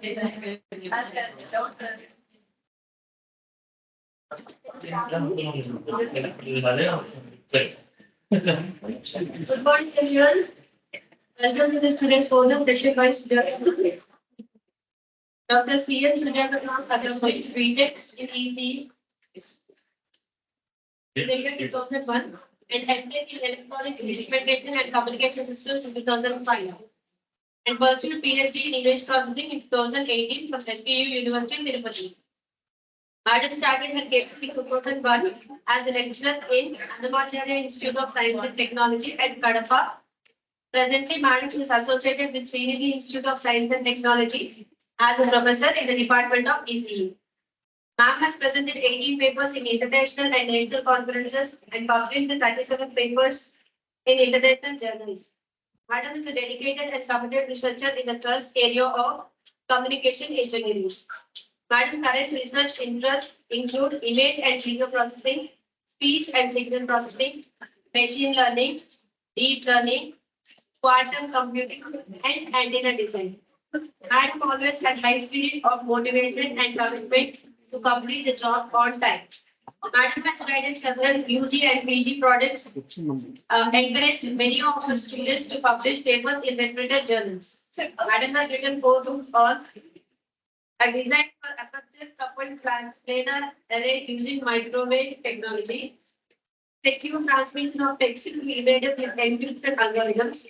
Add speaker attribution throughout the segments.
Speaker 1: Good morning, everyone. Welcome to the students' forum, Pressure by Sujatha. Dr. C.N. Sujatha, accomplished BTech in EC, in 2001, and MTech in Electronic Instrumentation and Communication Systems in 2005, and pursued PhD in English Processing in 2018 from SPU University, Tirupati. Madam started her career in 2001 as a lecturer in Annamacharya Institute of Science and Technology at Kadapa. Presently, Madam is associated with Srinidhi Institute of Science and Technology as a professor in the Department of ECE. Ma'am has presented 18 papers in international and national conferences and published 37 papers in international journals. Madam is a dedicated and committed researcher in the thrust area of communication engineering. Madam current research interests include image and video processing, speech and signal processing, machine learning, deep learning, quantum computing, and antenna design. Madam always had high spirit of motivation and commitment to complete the job on time. Madam has guided several UG and PG projects, encouraged many of her students to publish papers in reputed journals. Madam has written 4 books on a design for effective coupled planar array using microwave technology, secure transmission of text to images with encryption algorithms,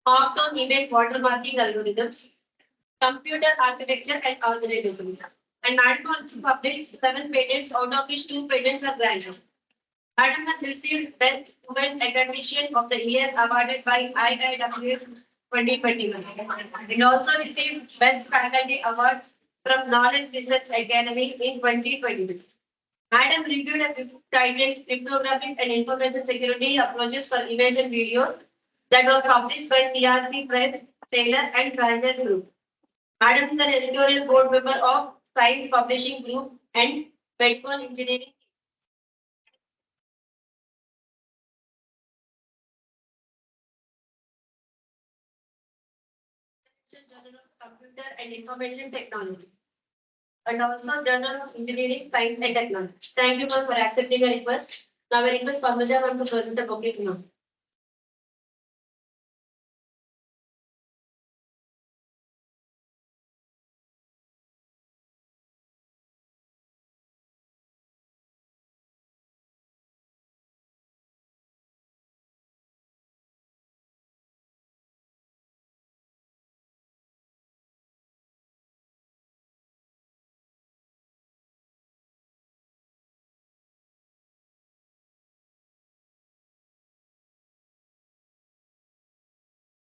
Speaker 1: opt-on image watermarking algorithms, computer architecture and algorithm. And Madam also published 7 patents, out of which 2 patents are granted. Madam has received Best Women Academician of the Year awarded by IIW 2021 and also received Best Faculty Award from Knowledge Research Academy in 2022. Madam reviewed a book titled Cryptographic and Information Security Approaches for Image and Videos that was published by TRC Press, Taylor and Francis Group. Madam is an editorial board member of Science Publishing Group and Medical Engineering. Journal of Computer and Information Technology, and also Journal of Engineering, Science and Technology. Thank you for accepting the request. Now I request Parmaja to present the book now.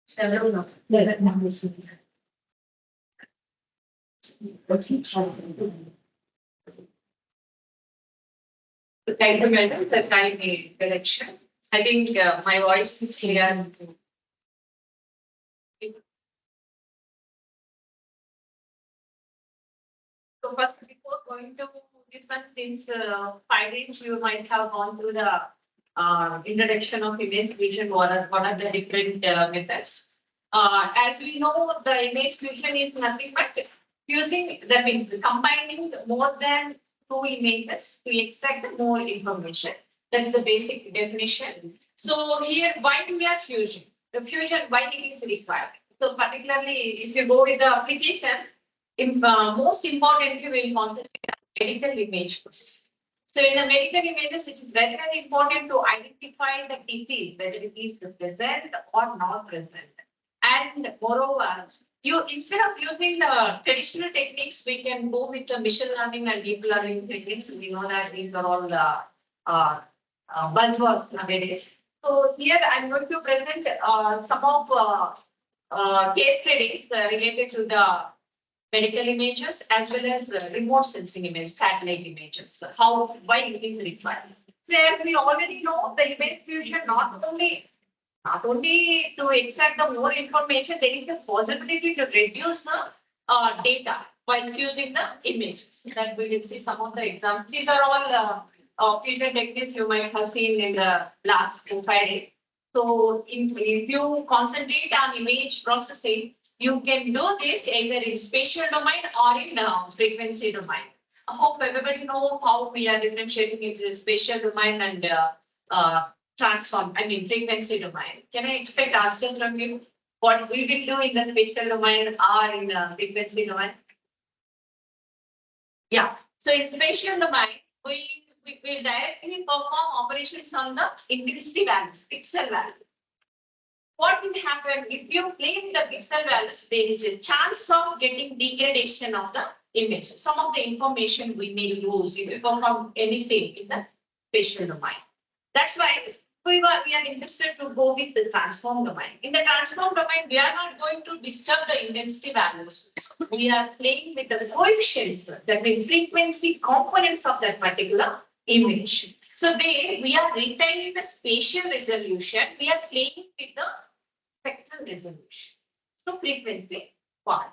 Speaker 1: Several of the numbers. Thank you, madam. The time direction. I think my voice is clear. So first, before going to different things, findings, you might have gone through the introduction of image fusion. What are the different methods? As we know, the image fusion is nothing but using that means combining more than 2 images to extract more information. That's the basic definition. So here, why we are fusing? The fusion, why it is required? So particularly, if you go with the application, most importantly, we will concentrate on medical image process. So in the medical images, it is very, very important to identify the disease, whether it is present or not present. And moreover, instead of using the traditional techniques, we can go with the machine learning and deep learning techniques. We know that these are all the buzzwords nowadays. So here I'm going to present some of case studies related to the medical images as well as remote sensing images, satellite images. Why it is required? Where we already know the image fusion not only to extract the more information, there is a possibility to reduce the data while fusing the images. That we will see some of the examples. These are all fusion techniques you might have seen in the last 2-5 days. So if you concentrate on image processing,
Speaker 2: You can do this either in spatial domain or in frequency domain. I hope everybody know how we are differentiating into spatial domain and frequency domain. Can I expect answer from you? What we will do in the spatial domain or in frequency domain? Yeah. So in spatial domain, we will directly perform operations on the intensity values, pixel values. What will happen if you play with the pixel values? There is a chance of getting degradation of the image. Some of the information we may lose if we perform anything in the spatial domain. That's why we are interested to go with the transform domain. In the transform domain, we are not going to disturb the intensity values. We are playing with the coefficients, that means frequency components of that particular image. So there we are retaining the spatial resolution. We are playing with the spectral resolution. So frequency part.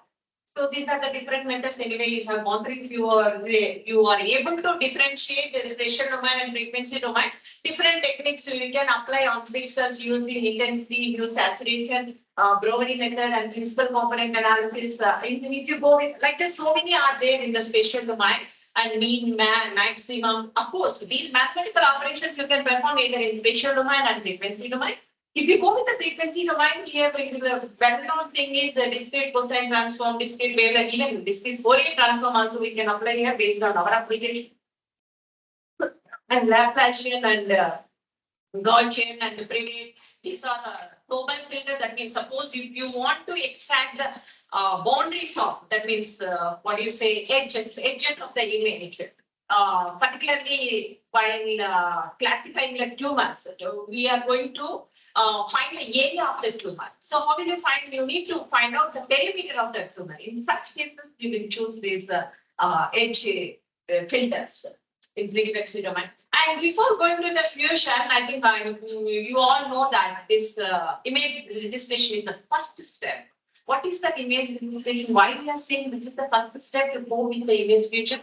Speaker 2: So these are the different methods. Anyway, you have gone through. If you are able to differentiate the spatial domain and frequency domain, different techniques we can apply on pixels using intensity, use saturation, Brovary method, and principal component analysis. If you go with like that, so many are there in the spatial domain. And mean, maximum. Of course, these mathematical operations you can perform either in spatial domain and frequency domain. If you go with the frequency domain, here the well-known thing is a discrete cosine transform, discrete Wavell, even discrete Fourier transform also we can apply here based on our application. And Laplacian and Gaussian and Privet, these are the global filter. That means suppose if you want to extract the boundaries of, that means what do you say, edges of the image. Particularly while classifying the tumors, we are going to find the area of the tumor. So how will you find? You need to find out the perimeter of the tumor. In such cases, you will choose these edge filters in frequency domain. And before going to the fusion, I think you all know that this image registration is the first step. What is that image registration? Why we are saying this is the first step to go with the image fusion?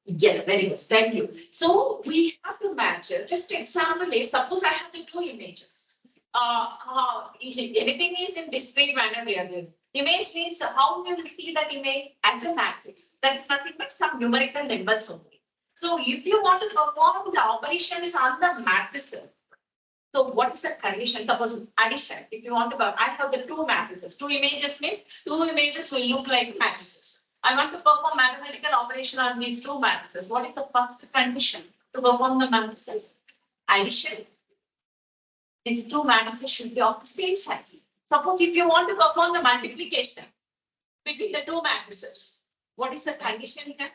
Speaker 2: Yes, very good. Thank you. So we have to match. Just example is, suppose I have the two images. Anything is in discrete manner we are doing. Image means how we will see that image as a matrix. That's nothing but some numerical numbers only. So if you want to perform the operations on the matrices, so what is the condition? Suppose addition. If you want to, I have the two matrices. Two images means two images will look like matrices. I want to perform mathematical operation on these two matrices. What is the first condition to perform the matrices? Addition. These two matrices should be of the same size. Suppose if you want to perform the multiplication between the two matrices, what is the condition here?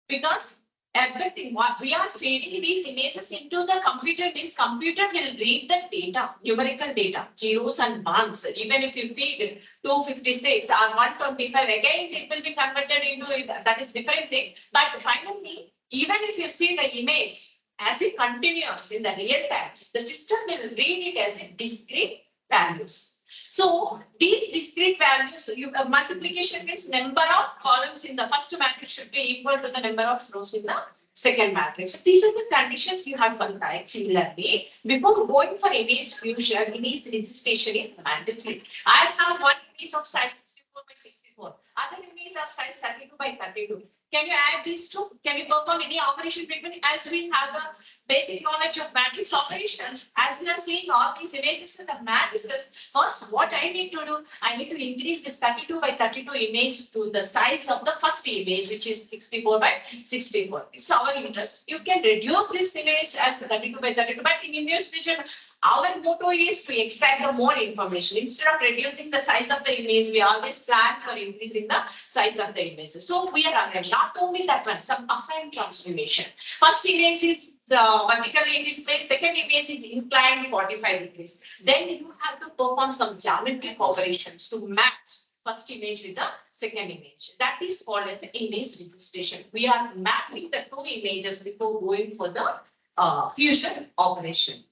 Speaker 2: Because everything what we are feeding these images into the computer means computer will read the data, numerical data, zeros and ones. Even if you feed 256 or 125, again it will be converted into that is different thing. But finally, even if you see the image as it continues in the real time, the system will read it as a discrete values. So these discrete values, multiplication means number of columns in the first matrix should be equal to the number of rows in the second matrix. So these are the conditions you have for type. Similarly, before going for image fusion, image registration is mandatory. I have one image of size 64 by 64, other image of size 32 by 32. Can you add these two? Can you perform any operation between, as we have the basic knowledge of matrix operations? As we are seeing all these images in the matrices, first what I need to do, I need to increase this 32 by 32 image to the size of the first image, which is 64 by 64. It's our interest. You can reduce this image as 32 by 32, but in image vision, our motto is to extract the more information. Instead of reducing the size of the image, we always plan for increasing the size of the images. So we are aligned. Not only that one, some affine transformation. First image is vertically in this place, second image is inclined 45 degrees. Then you have to perform some geometric operations to match first image with the second image. That is called as the image registration. We are mapping the two images before going for the fusion operation.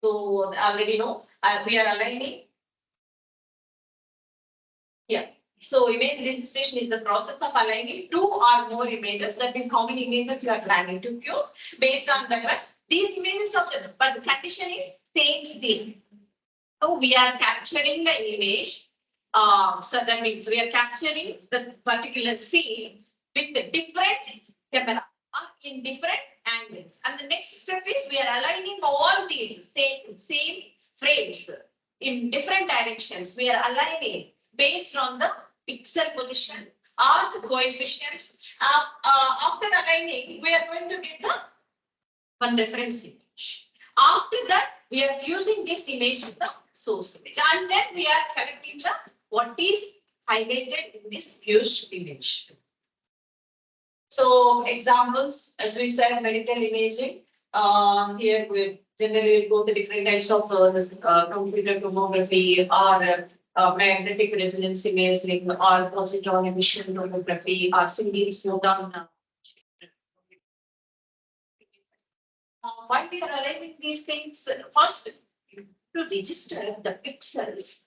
Speaker 2: So already know we are aligning. Yeah. So image registration is the process of aligning two or more images. That means how many images you are planning to fuse. Based on that, these images of the, but the condition is same thing. So we are capturing the image. So that means we are capturing this particular scene with the different camera in different angles. And the next step is we are aligning all these same frames in different directions. We are aligning based on the pixel position or the coefficients. After aligning, we are going to get the one reference image. After that, we are fusing this image with the source image, and then we are collecting the what is highlighted in this fused image. So examples, as we said, medical imaging. Here we generally go to different types of computer tomography or magnetic resonance imaging or positron emission tomography or single photon. Why we are aligning these things? First, to register the pixels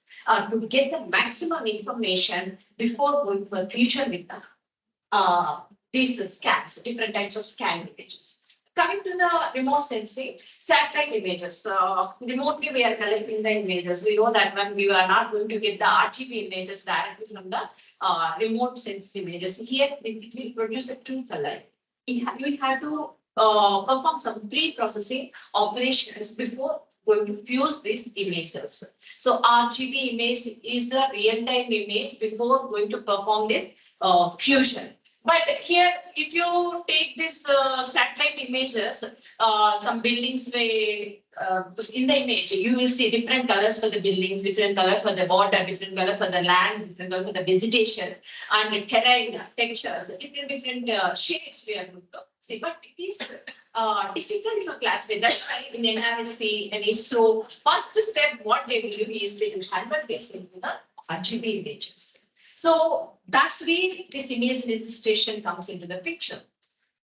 Speaker 2: to get the maximum information before going for future with the these scans, different types of scan images. Coming to the remote sensing, satellite images. Remotely, we are collecting the images. We know that when we are not going to get the RGB images directly from the remote sensing images. Here, it will produce a true color. We have to perform some pre-processing operations before going to fuse these images. So RGB image is a real-time image before going to perform this fusion. But here, if you take this satellite images, some buildings in the image, you will see different colors for the buildings, different color for the water, different color for the land, different color for the vegetation, and the terrain textures, different shades we are going to see. But it is difficult to classify. That's why in NRSC and ISRO, first step what they will do is they will convert this into the RGB images. So that's where this image registration comes into the picture.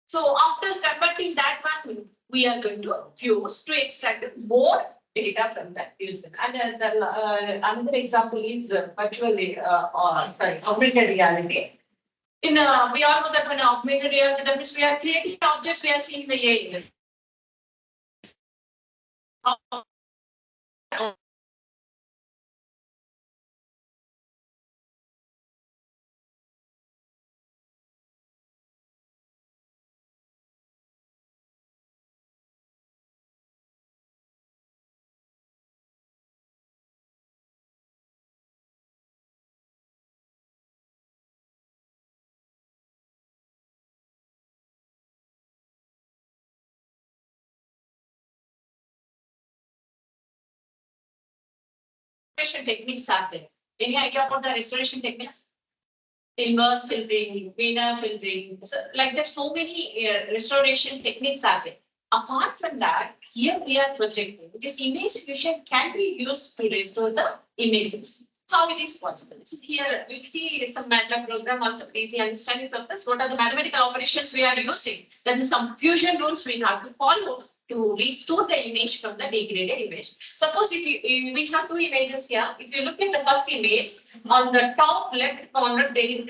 Speaker 2: So after converting that one, we are going to fuse to extract more data from that user. And another example is virtual, augmented reality. We all know that when augmented reality, that means we are creating objects we are seeing in the AI. Restoration techniques are there. Any idea about the restoration techniques? Inverse filtering, Wiener filtering, so like there's so many restoration techniques are there. Apart from that, here we are projecting this image fusion can be used to restore the images. How it is possible? This is here we see some MATLAB program also easy understanding purpose. What are the mathematical operations we are using? Then some fusion rules we have to follow to restore the image from the degraded image. Suppose we have two images here. If you look at the first image, on the top left corner, there is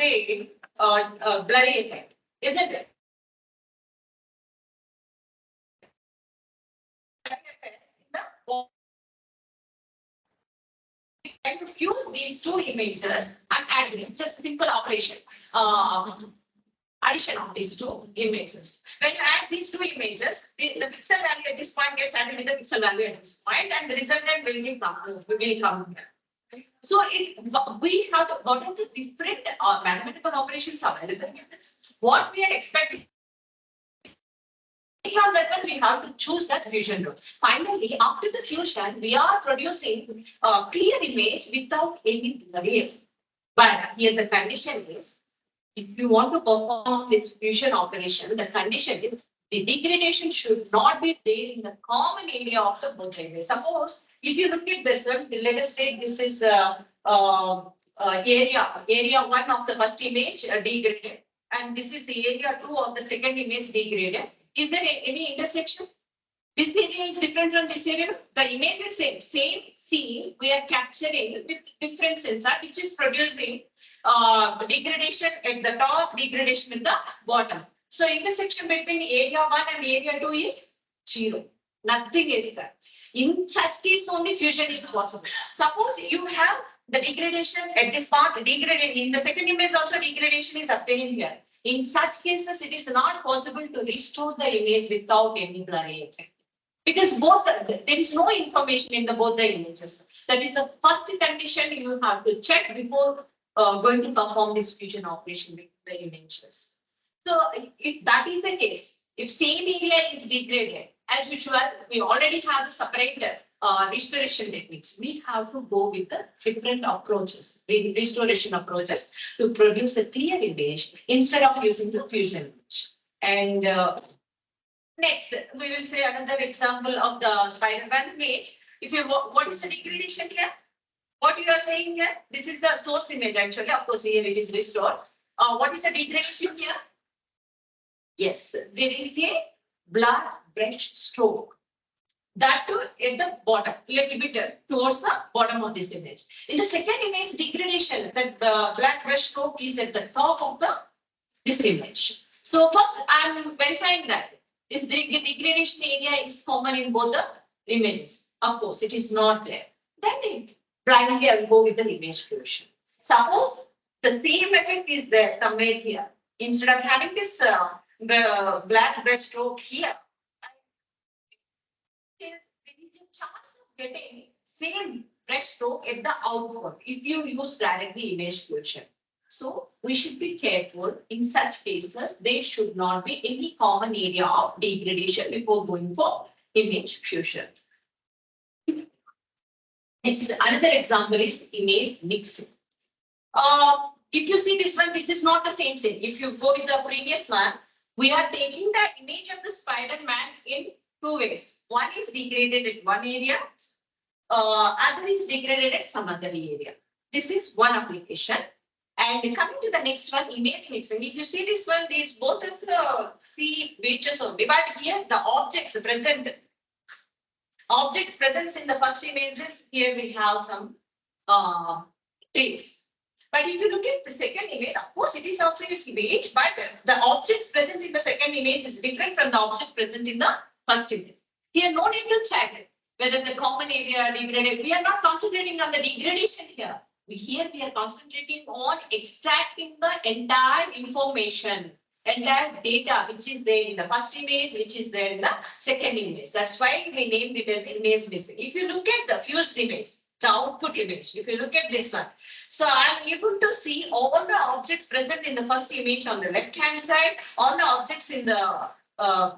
Speaker 2: a blurry effect, isn't it? And to fuse these two images and add it. It's just a simple operation. Addition of these two images. When you add these two images, the pixel value at this point gets added with the pixel value at this point, and the resultant will come here. So we have to, what are the different mathematical operations available in this? What we are expecting. Based on that one, we have to choose that fusion rule. Finally, after the fusion, we are producing a clear image without any blurry. But here the condition is, if you want to perform this fusion operation, the condition is the degradation should not be there in the common area of the both areas. Suppose if you look at this one, let us take this is area one of the first image degraded, and this is the area two of the second image degraded. Is there any intersection? This area is different from this area. The image is same scene. We are capturing with different sensor, which is producing degradation at the top, degradation at the bottom. So intersection between area one and area two is 0. Nothing is there. In such case, only fusion is possible. Suppose you have the degradation at this part, degraded in the second image also degradation is appearing here. In such cases, it is not possible to restore the image without any blurry effect. Because there is no information in both the images. That is the first condition you have to check before going to perform this fusion operation with the images. So if that is the case, if same area is degraded, as usual, we already have the separate restoration techniques. We have to go with the different approaches, restoration approaches to produce a clear image instead of using the fusion image. And next, we will say another example of the Spider-Man image. If you what is the degradation here? What you are saying here? This is the source image actually. Of course, here it is restored. What is the degradation here? Yes, there is a black brush stroke. That too at the bottom, little bit towards the bottom of this image. In the second image, degradation, that the black brush stroke is at the top of this image. So first, I am verifying that this degradation area is common in both the images. Of course, it is not there. Then blindly I will go with the image fusion. Suppose the same effect is there somewhere here. Instead of having this the black brush stroke here, there is a chance of getting same brush stroke at the output if you use directly image fusion. So we should be careful in such cases. There should not be any common area of degradation before going for image fusion. Next, another example is image mixing. If you see this one, this is not the same thing. If you go with the previous one, we are taking the image of the Spider-Man in two ways. One is degraded at one area, other is degraded at some other area. This is one application. And coming to the next one, image mixing. If you see this one, these both of the three features only, but here the objects present in the first images, here we have some trees. But if you look at the second image, of course it is also this image, but the objects present in the second image is different from the object present in the first image. Here no need to check whether the common area degraded. We are not concentrating on the degradation here. Here we are concentrating on extracting the entire information, entire data which is there in the first image, which is there in the second image. That's why we named it as image missing. If you look at the fused image, the output image, if you look at this one, so I'm able to see all the objects present in the first image on the left hand side, all the objects in the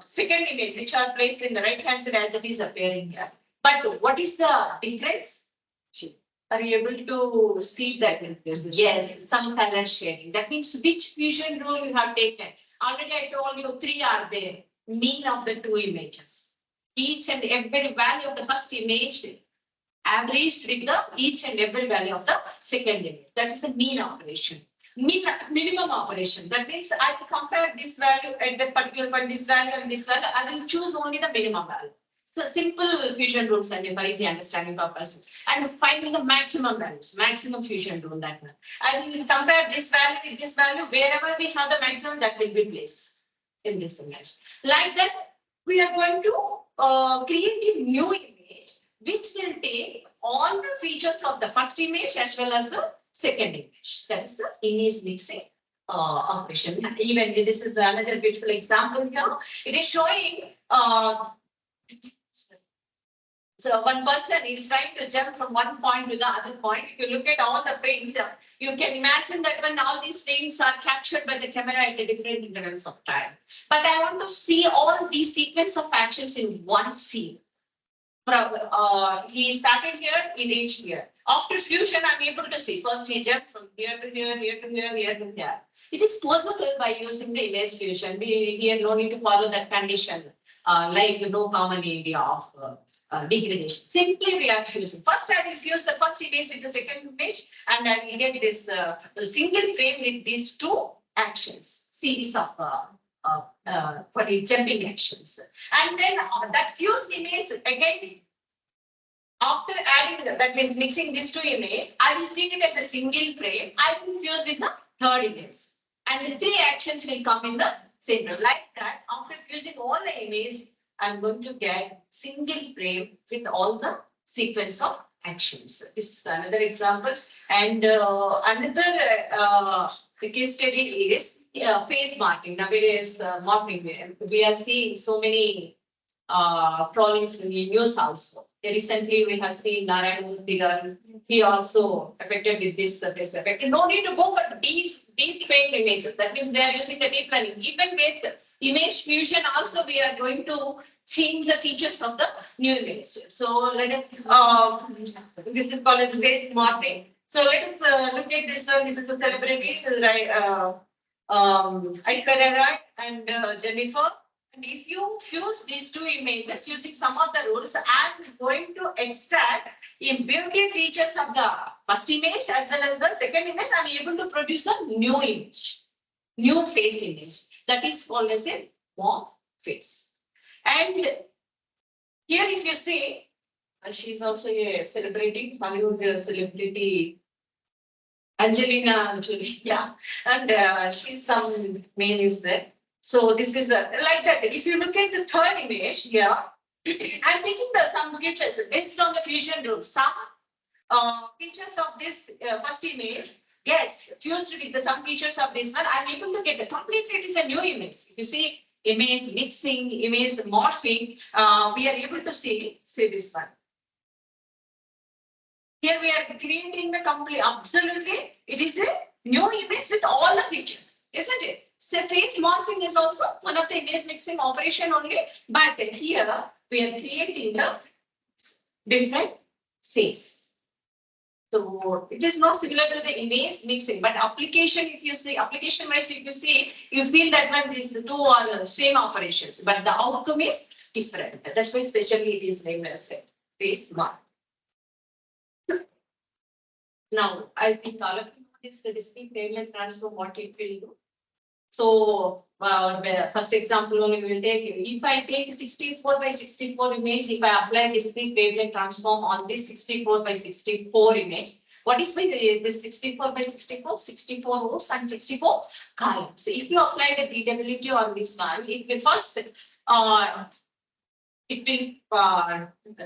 Speaker 2: second image which are placed in the right hand side as it is appearing here. But what is the difference? Are you able to see that? Yes, some color shading. That means which fusion rule you have taken. Already I told you three are there. Mean of the two images. Each and every value of the first image averaged with the each and every value of the second image. That is the mean operation. Minimum operation. That means I will compare this value at that particular point, this value and this value. I will choose only the minimum value. So simple fusion rules and for easy understanding purpose. And finding the maximum values, maximum fusion rule that one. I will compare this value with this value. Wherever we have the maximum, that will be placed in this image. Like that, we are going to create a new image which will take all the features of the first image as well as the second image. That is the image mixing operation. Even this is another beautiful example here. It is showing so one person is trying to jump from one point to the other point. If you look at all the frames, you can imagine that when all these frames are captured by the camera at different intervals of time. But I want to see all these sequence of actions in one scene. He started here, he reached here. After fusion, I'm able to see first he jumped from here to here, here to here, here to here. It is possible by using the image fusion. We here no need to follow that condition, like no common area of degradation. Simply we are fusing. First, I will fuse the first image with the second image, and I will get this single frame with these two actions, series of jumping actions. And then that fused image again, after adding that means mixing these two images, I will treat it as a single frame. I will fuse with the third image. And the three actions will come in the center. Like that, after fusing all the images, I'm going to get single frame with all the sequence of actions. This is another example. And another case study is face marking. Nowadays, morphing. We are seeing so many problems in the news also. Recently, we have seen Narayan Murthy. He also affected with this face effect. No need to go for deep fake images. That means they are using the deep learning. Even with image fusion, also we are going to change the features of the new image. So let us this is called face morphing. So let us look at this one. This is the celebrity, right? Aishwarya and Jennifer. And if you fuse these two images using some of the rules, I'm going to extract the beauty features of the first image as well as the second image. I'm able to produce a new image, new face image. That is called as a morph face. And here, if you see, she's also a celebrity, Hollywood celebrity, Angelina Jolie, yeah, and she's some main is there. So this is like that. If you look at the third image here, I'm taking some features based on the fusion rule. Some features of this first image gets fused with some features of this one. I'm able to get the completely. It is a new image. If you see image mixing, image morphing, we are able to see this one. Here we are creating the complete, absolutely, it is a new image with all the features, isn't it? So face morphing is also one of the image mixing operation only, but here we are creating the different face. So it is not similar to the image mixing, but application, if you see, application wise, if you see, you feel that when these two are the same operations, but the outcome is different. That's why especially it is named as face morph. Now, I think all of you know this, the discrete wavelength transform, what it will do. So, the first example only we will take, if I take 64 by 64 image, if I apply discrete wavelength transform on this 64 by 64 image, what is this 64 by 64? 64 rows and 64 columns. So if you apply the DWT on this one, it will first it will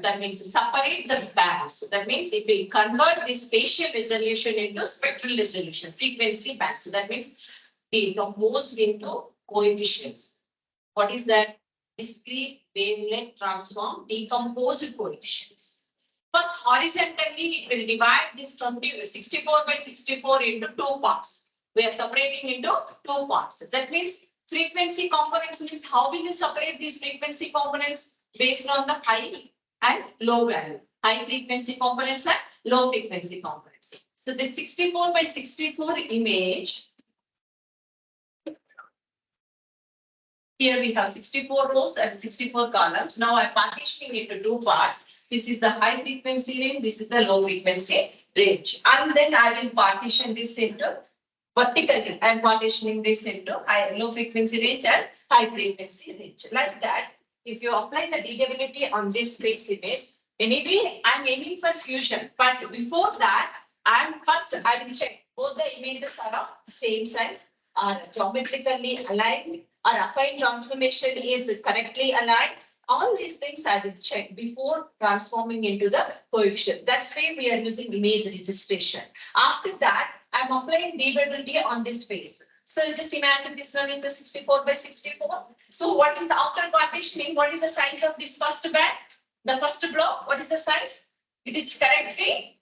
Speaker 2: that means separate the bands. That means it will convert this spatial resolution into spectral resolution, frequency bands. So that means decomposed into coefficients. What is that? Discrete wavelength transform decomposed coefficients. First, horizontally, it will divide this 64 by 64 into two parts. We are separating into two parts. That means frequency components means how will you separate these frequency components? Based on the high and low value, high frequency components and low frequency components. So the 64 by 64 image, here we have 64 rows and 64 columns. Now I'm partitioning into two parts. This is the high frequency range, this is the low frequency range. And then I will partition this into vertically. I'm partitioning this into low frequency range and high frequency range. Like that. If you apply the DWT on this face image, anyway, I'm aiming for fusion. But before that, I will check both the images are of same size, are geometrically aligned, or affine transformation is correctly aligned. All these things I will check before transforming into the coefficient. That's why we are using image registration. After that, I'm applying DWT on this face. So just imagine this one is the 64 by 64. So what is the after partitioning? What is the size of this first band? The first block, what is the size? It is correctly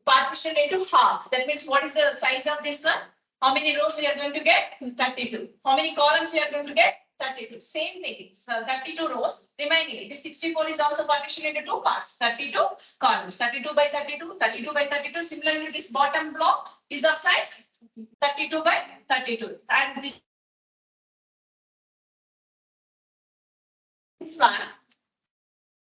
Speaker 2: partitioned into half. That means what is the size of this one? How many rows we are going to get? 32. How many columns we are going to get? 32. Same thing. So 32 rows remaining. This 64 is also partitioned into two parts. 32 columns. 32 by 32. 32 by 32. Similarly, this bottom block is of size 32 by 32. And this one,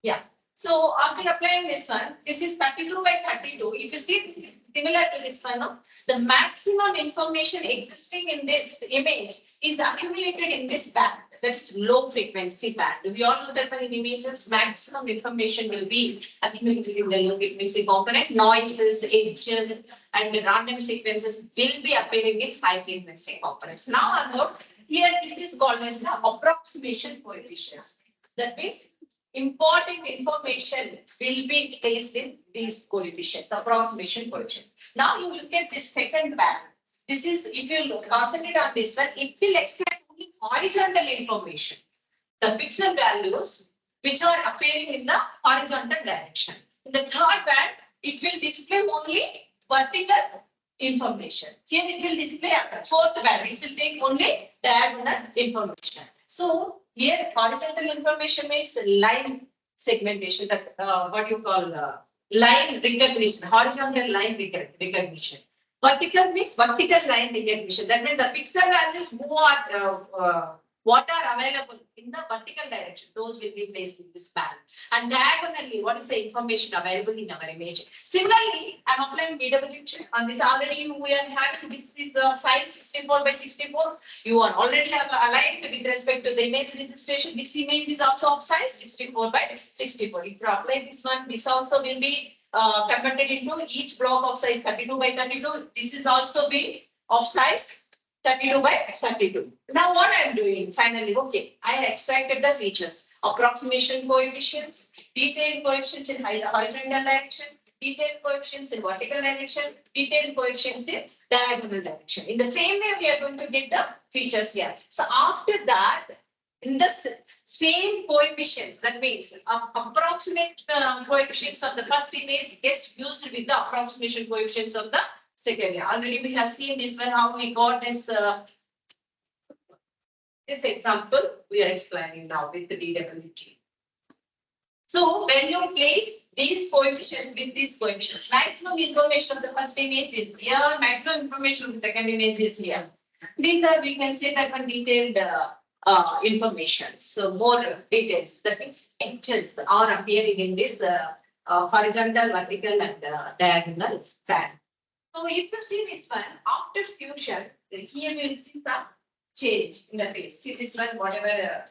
Speaker 2: yeah. So after applying this one, this is 32 by 32. If you see similar to this one, no? The maximum information existing in this image is accumulated in this band. That is low frequency band. We all know that when in images, maximum information will be accumulated in the low frequency component. Noises, edges, and the random sequences will be appearing in high frequency components. Now, here this is called as the approximation coefficients. That means important information will be placed in these coefficients, approximation coefficients. Now you look at this second band. This is, if you concentrate on this one, it will extract only horizontal information. The pixel values which are appearing in the horizontal direction. In the third band, it will display only vertical information. Here it will display at the fourth band. It will take only diagonal information. So here horizontal information means line segmentation, that what you call line recognition, horizontal line recognition. Vertical means vertical line recognition. That means the pixel values who are what are available in the vertical direction, those will be placed in this band. And diagonally, what is the information available in our image? Similarly, I am applying BWT on this already. We are having this is the size 64 by 64. You are already aligned with respect to the image registration. This image is also of size 64 by 64. If you apply this one, this also will be converted into each block of size 32 by 32. This is also be of size 32 by 32. Now what I am doing finally, okay, I have extracted the features, approximation coefficients, detailed coefficients in horizontal direction, detailed coefficients in vertical direction, detailed coefficients in diagonal direction. In the same way, we are going to get the features here. So after that, in the same coefficients, that means approximate coefficients of the first image gets fused with the approximation coefficients of the second. Already we have seen this one, how we got this this example we are explaining now with the DWT. So when you place these coefficients with these coefficients, maximum information of the first image is here, maximum information of the second image is here. These are, we can say that one detailed information. So more details, that means pictures are appearing in this horizontal, vertical and diagonal band. So if you see this one, after fusion, here we will see some change in the face. See this one, whatever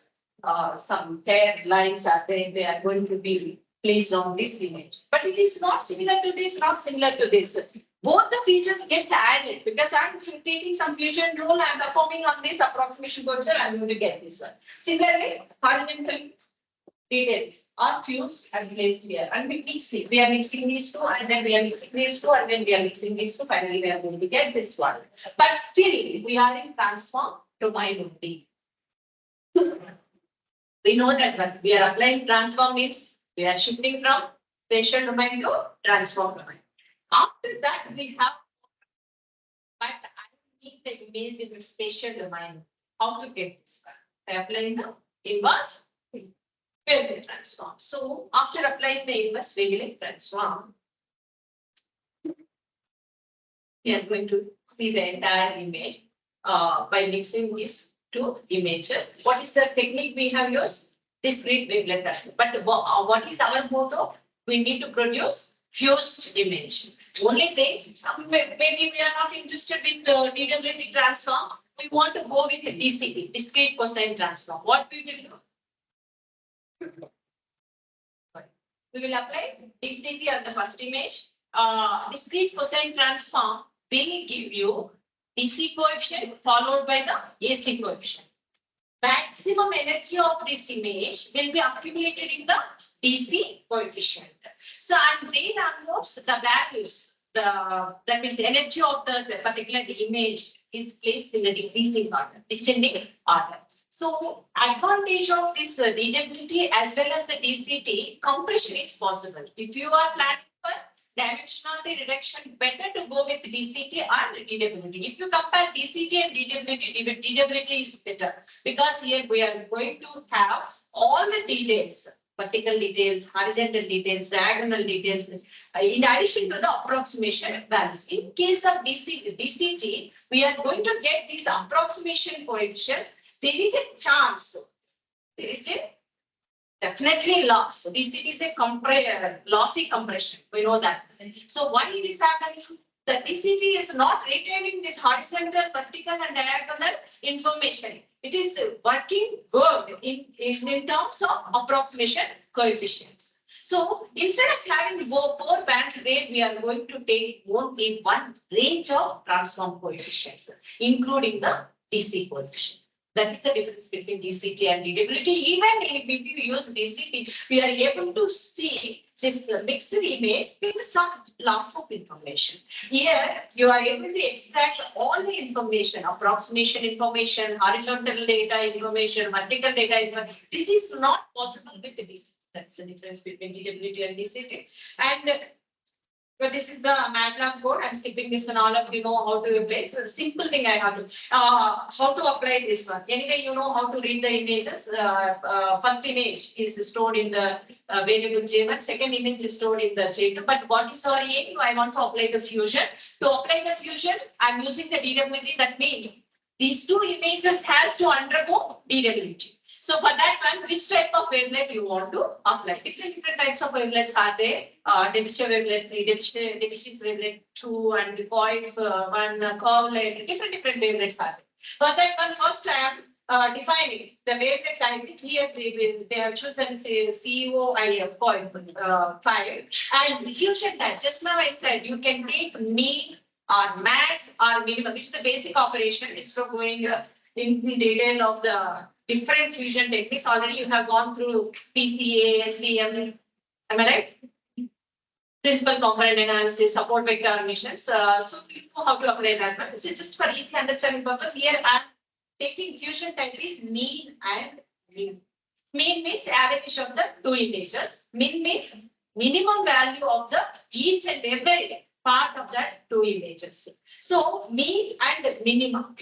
Speaker 2: some hair lines are there, they are going to be placed on this image. But it is not similar to this, not similar to this. Both the features get added because I'm taking some fusion rule, I'm performing on this approximation coefficient, I'm going to get this one. Similarly, horizontal details are fused and placed here, and we mix it. We are mixing these two, and then we are mixing these two, and then we are mixing these two. Finally, we are going to get this one. But still, we are in transform domain only. We know that when we are applying transform means we are shifting from spatial domain to transform domain. After that, we have, but I need the image in the spatial domain. How to get this one? By applying the inverse wavelength transform. So after applying the inverse wavelength transform, we are going to see the entire image by mixing these two images. What is the technique we have used? Discrete wavelength transform. But what is our motto? We need to produce fused image. Only thing, maybe we are not interested with the DWT transform. We want to go with the DCT, discrete cosine transform. What we will do? We will apply DCT on the first image. Discrete cosine transform will give you DC coefficient followed by the AC coefficient. Maximum energy of this image will be accumulated in the DC coefficient. So, and then onwards the values, that means the energy of the particular image is placed in the decreasing order, descending order. So, advantage of this DWT as well as the DCT, compression is possible. If you are planning for dimensionality reduction, better to go with DCT and DWT. If you compare DCT and DWT, DWT is better because here we are going to have all the details, vertical details, horizontal details, diagonal details, in addition to the approximation values. In case of DCT, we are going to get these approximation coefficients. There is a chance, there is a definitely loss. DCT is a lossy compression. We know that. So why it is happening? The DCT is not retaining this horizontal, vertical, and diagonal information. It is working good in terms of approximation coefficients. So instead of having four bands where we are going to take only one range of transform coefficients, including the DC coefficient. That is the difference between DCT and DWT. Even if you use DCT, we are able to see this mixed image with some loss of information. Here, you are able to extract all the information, approximation information, horizontal data information, vertical data information. This is not possible with the DCT. That's the difference between DWT and DCT. And but this is the MATLAB code. I'm skipping this one. All of you know how to apply. It's a simple thing I have to. How to apply this one. Anyway, you know how to read the images. First image is stored in the variable J1. Second image is stored in the J2. But what is our aim? I want to apply the fusion. To apply the fusion, I'm using the DWT. That means these two images has to undergo DWT. So for that one, which type of wavelet you want to apply? Different types of wavelets are there. Debye wavelet 3, Debye wavelet 2, and Voigt one, curvelet. Different wavelets are there. For that one, first I am defining the wavelet type. Is here they have chosen COIF file and fusion type. Just now I said you can take mean or max or minimum, which is the basic operation. Instead of going in the detail of the different fusion techniques. Already you have gone through PCA, SVM, am I right? Principal component analysis, support vector emissions. So you know how to apply that one. So just for easy understanding purpose, here I'm taking fusion type is mean and mean. Mean means average of the two images. Min means minimum value of the each and every part of that two images. So mean and minimum.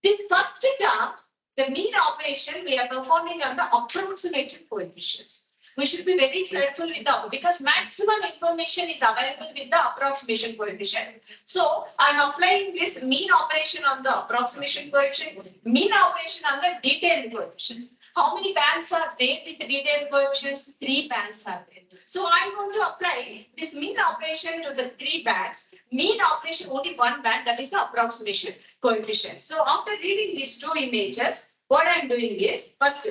Speaker 2: This first term, the mean operation, we are performing on the approximation coefficients. We should be very careful with that because maximum information is available with the approximation coefficient. So I'm applying this mean operation on the approximation coefficient, mean operation on the detailed coefficients. How many bands are there with the detailed coefficients? 3 bands are there. So I'm going to apply this mean operation to the 3 bands. Mean operation only 1 band, that is the approximation coefficient. So after reading these 2 images, what I'm doing is first,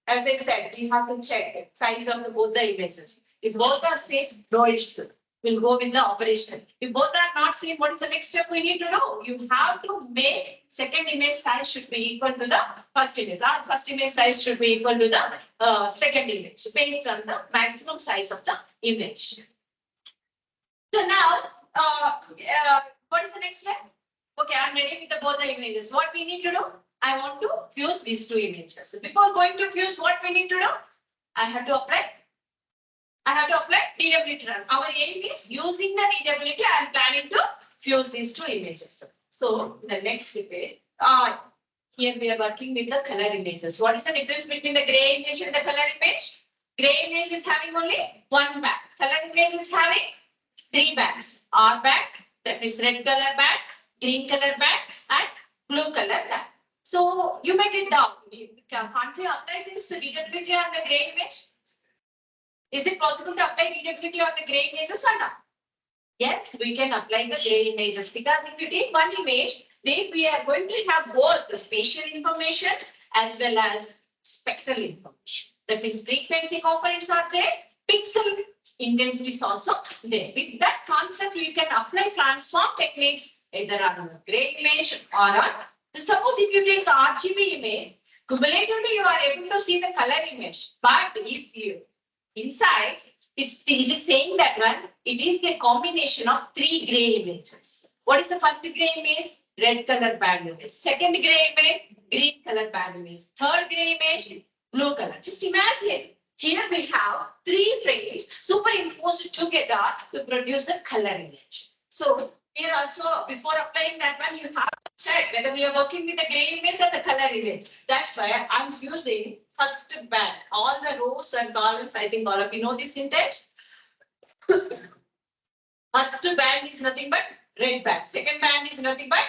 Speaker 2: as I said, we have to check the size of both the images. If both are same, no issue. We'll go with the operation. If both are not same, what is the next step we need to do? You have to make second image size should be equal to the first image. Our first image size should be equal to the second image based on the maximum size of the image. So now, what is the next step? Okay, I'm ready with both the images. What we need to do? I want to fuse these 2 images. Before going to fuse, what we need to do? I have to apply DWT. Our aim is using the DWT. I am planning to fuse these 2 images. So the next page, here we are working with the color images. What is the difference between the gray image and the color image? Gray image is having only 1 band. Color image is having 3 bands. R band, that means red color band, green color band, and blue color band. So you may get down. Can't we apply this DWT on the gray image? Is it possible to apply DWT on the gray images or not? Yes, we can apply the gray images because if you take one image, then we are going to have both the spatial information as well as spectral information. That means frequency components are there, pixel intensity is also there. With that concept, you can apply transform techniques either on the gray image or on. Suppose if you take the RGB image, cumulatively you are able to see the color image. But if you inside, it is saying that one, it is a combination of 3 gray images. What is the first gray image? Red color band image. Second gray image, green color band image. Third gray image, blue color. Just imagine, here we have 3 frames superimposed together to produce a color image. So here also, before applying that one, you have to check whether we are working with the gray image or the color image. That's why I'm using first band. All the rows and columns, I think all of you know this syntax. First band is nothing but red band. Second band is nothing but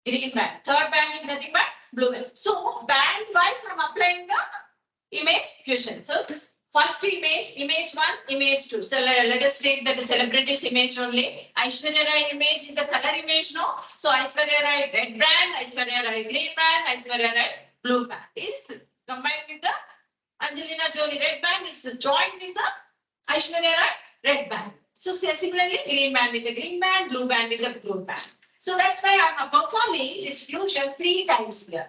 Speaker 2: green band. Third band is nothing but blue band. So band wise, I'm applying the image fusion. So first image, image 1, image 2. So let us take that the celebrities image only. Aishwarya Rai image is the color image, no? So Aishwarya Rai red band, Aishwarya Rai green band, Aishwarya Rai blue band is combined with the Angelina Jolie red band is joined with the Aishwarya Rai red band. So similarly, green band with the green band, blue band with the blue band. So that's why I'm performing this fusion 3 times here.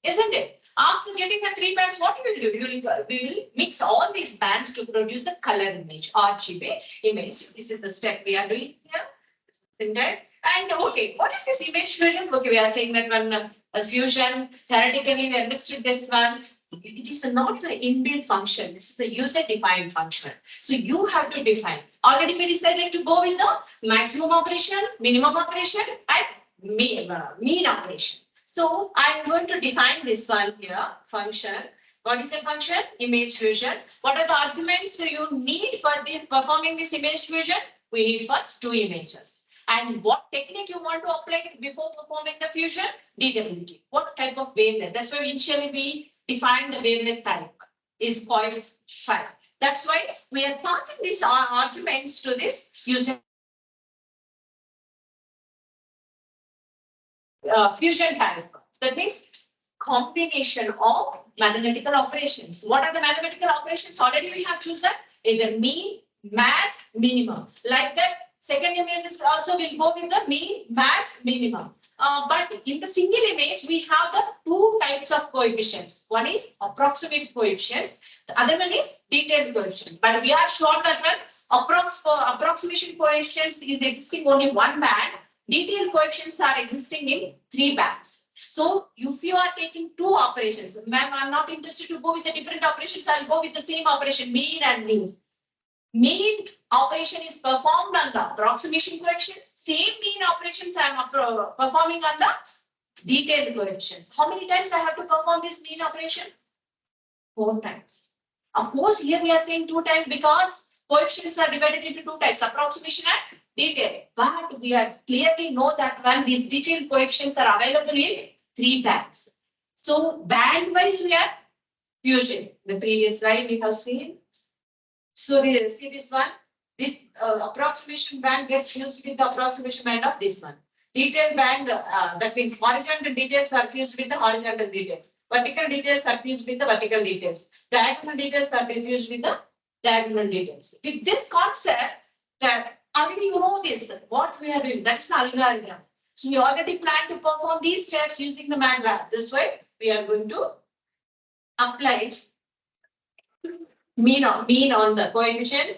Speaker 2: isn't it? After getting the three bands, what you will do? We will mix all these bands to produce the color image, RGB image. This is the step we are doing here. And okay, what is this image fusion? Okay, we are saying that one fusion, theoretically we understood this one. It is not the inbuilt function, this is the user-defined function. So you have to define. Already we decided to go with the maximum operation, minimum operation, and mean operation. So I'm going to define this one here, function. What is the function? Image fusion. What are the arguments you need for this performing this image fusion? We need first two images. And what technique you want to apply before performing the fusion? DWT. What type of wavelength? That's why initially we define the wavelength type is 0.5. That's why we are passing these arguments to this user fusion type. That means combination of mathematical operations. What are the mathematical operations? Already we have chosen either mean, max, minimum. Like that, second image is also will go with the mean, max, minimum. But in the single image, we have the two types of coefficients. One is approximate coefficients. The other one is detailed coefficient. But we are sure that when approximation coefficients is existing only one band, detailed coefficients are existing in three bands. So if you are taking two operations, ma'am, I'm not interested to go with the different operations. I'll go with the same operation, mean and mean. Mean operation is performed on the approximation coefficients. Same mean operations I am performing on the detailed coefficients. How many times I have to perform this mean operation? 4 times. Of course, here we are saying 2 times because coefficients are divided into 2 types, approximation and detail. But we are clearly know that when these detailed coefficients are available in 3 bands. So band wise we are fusion. The previous slide we have seen. So see this one, this approximation band gets fused with the approximation band of this one. Detail band, that means horizontal details are fused with the horizontal details. Vertical details are fused with the vertical details. Diagonal details are fused with the diagonal details. With this concept, that already you know this, what we are doing, that is algorithm. So we already plan to perform these steps using the MATLAB. This way, we are going to apply mean on the coefficient,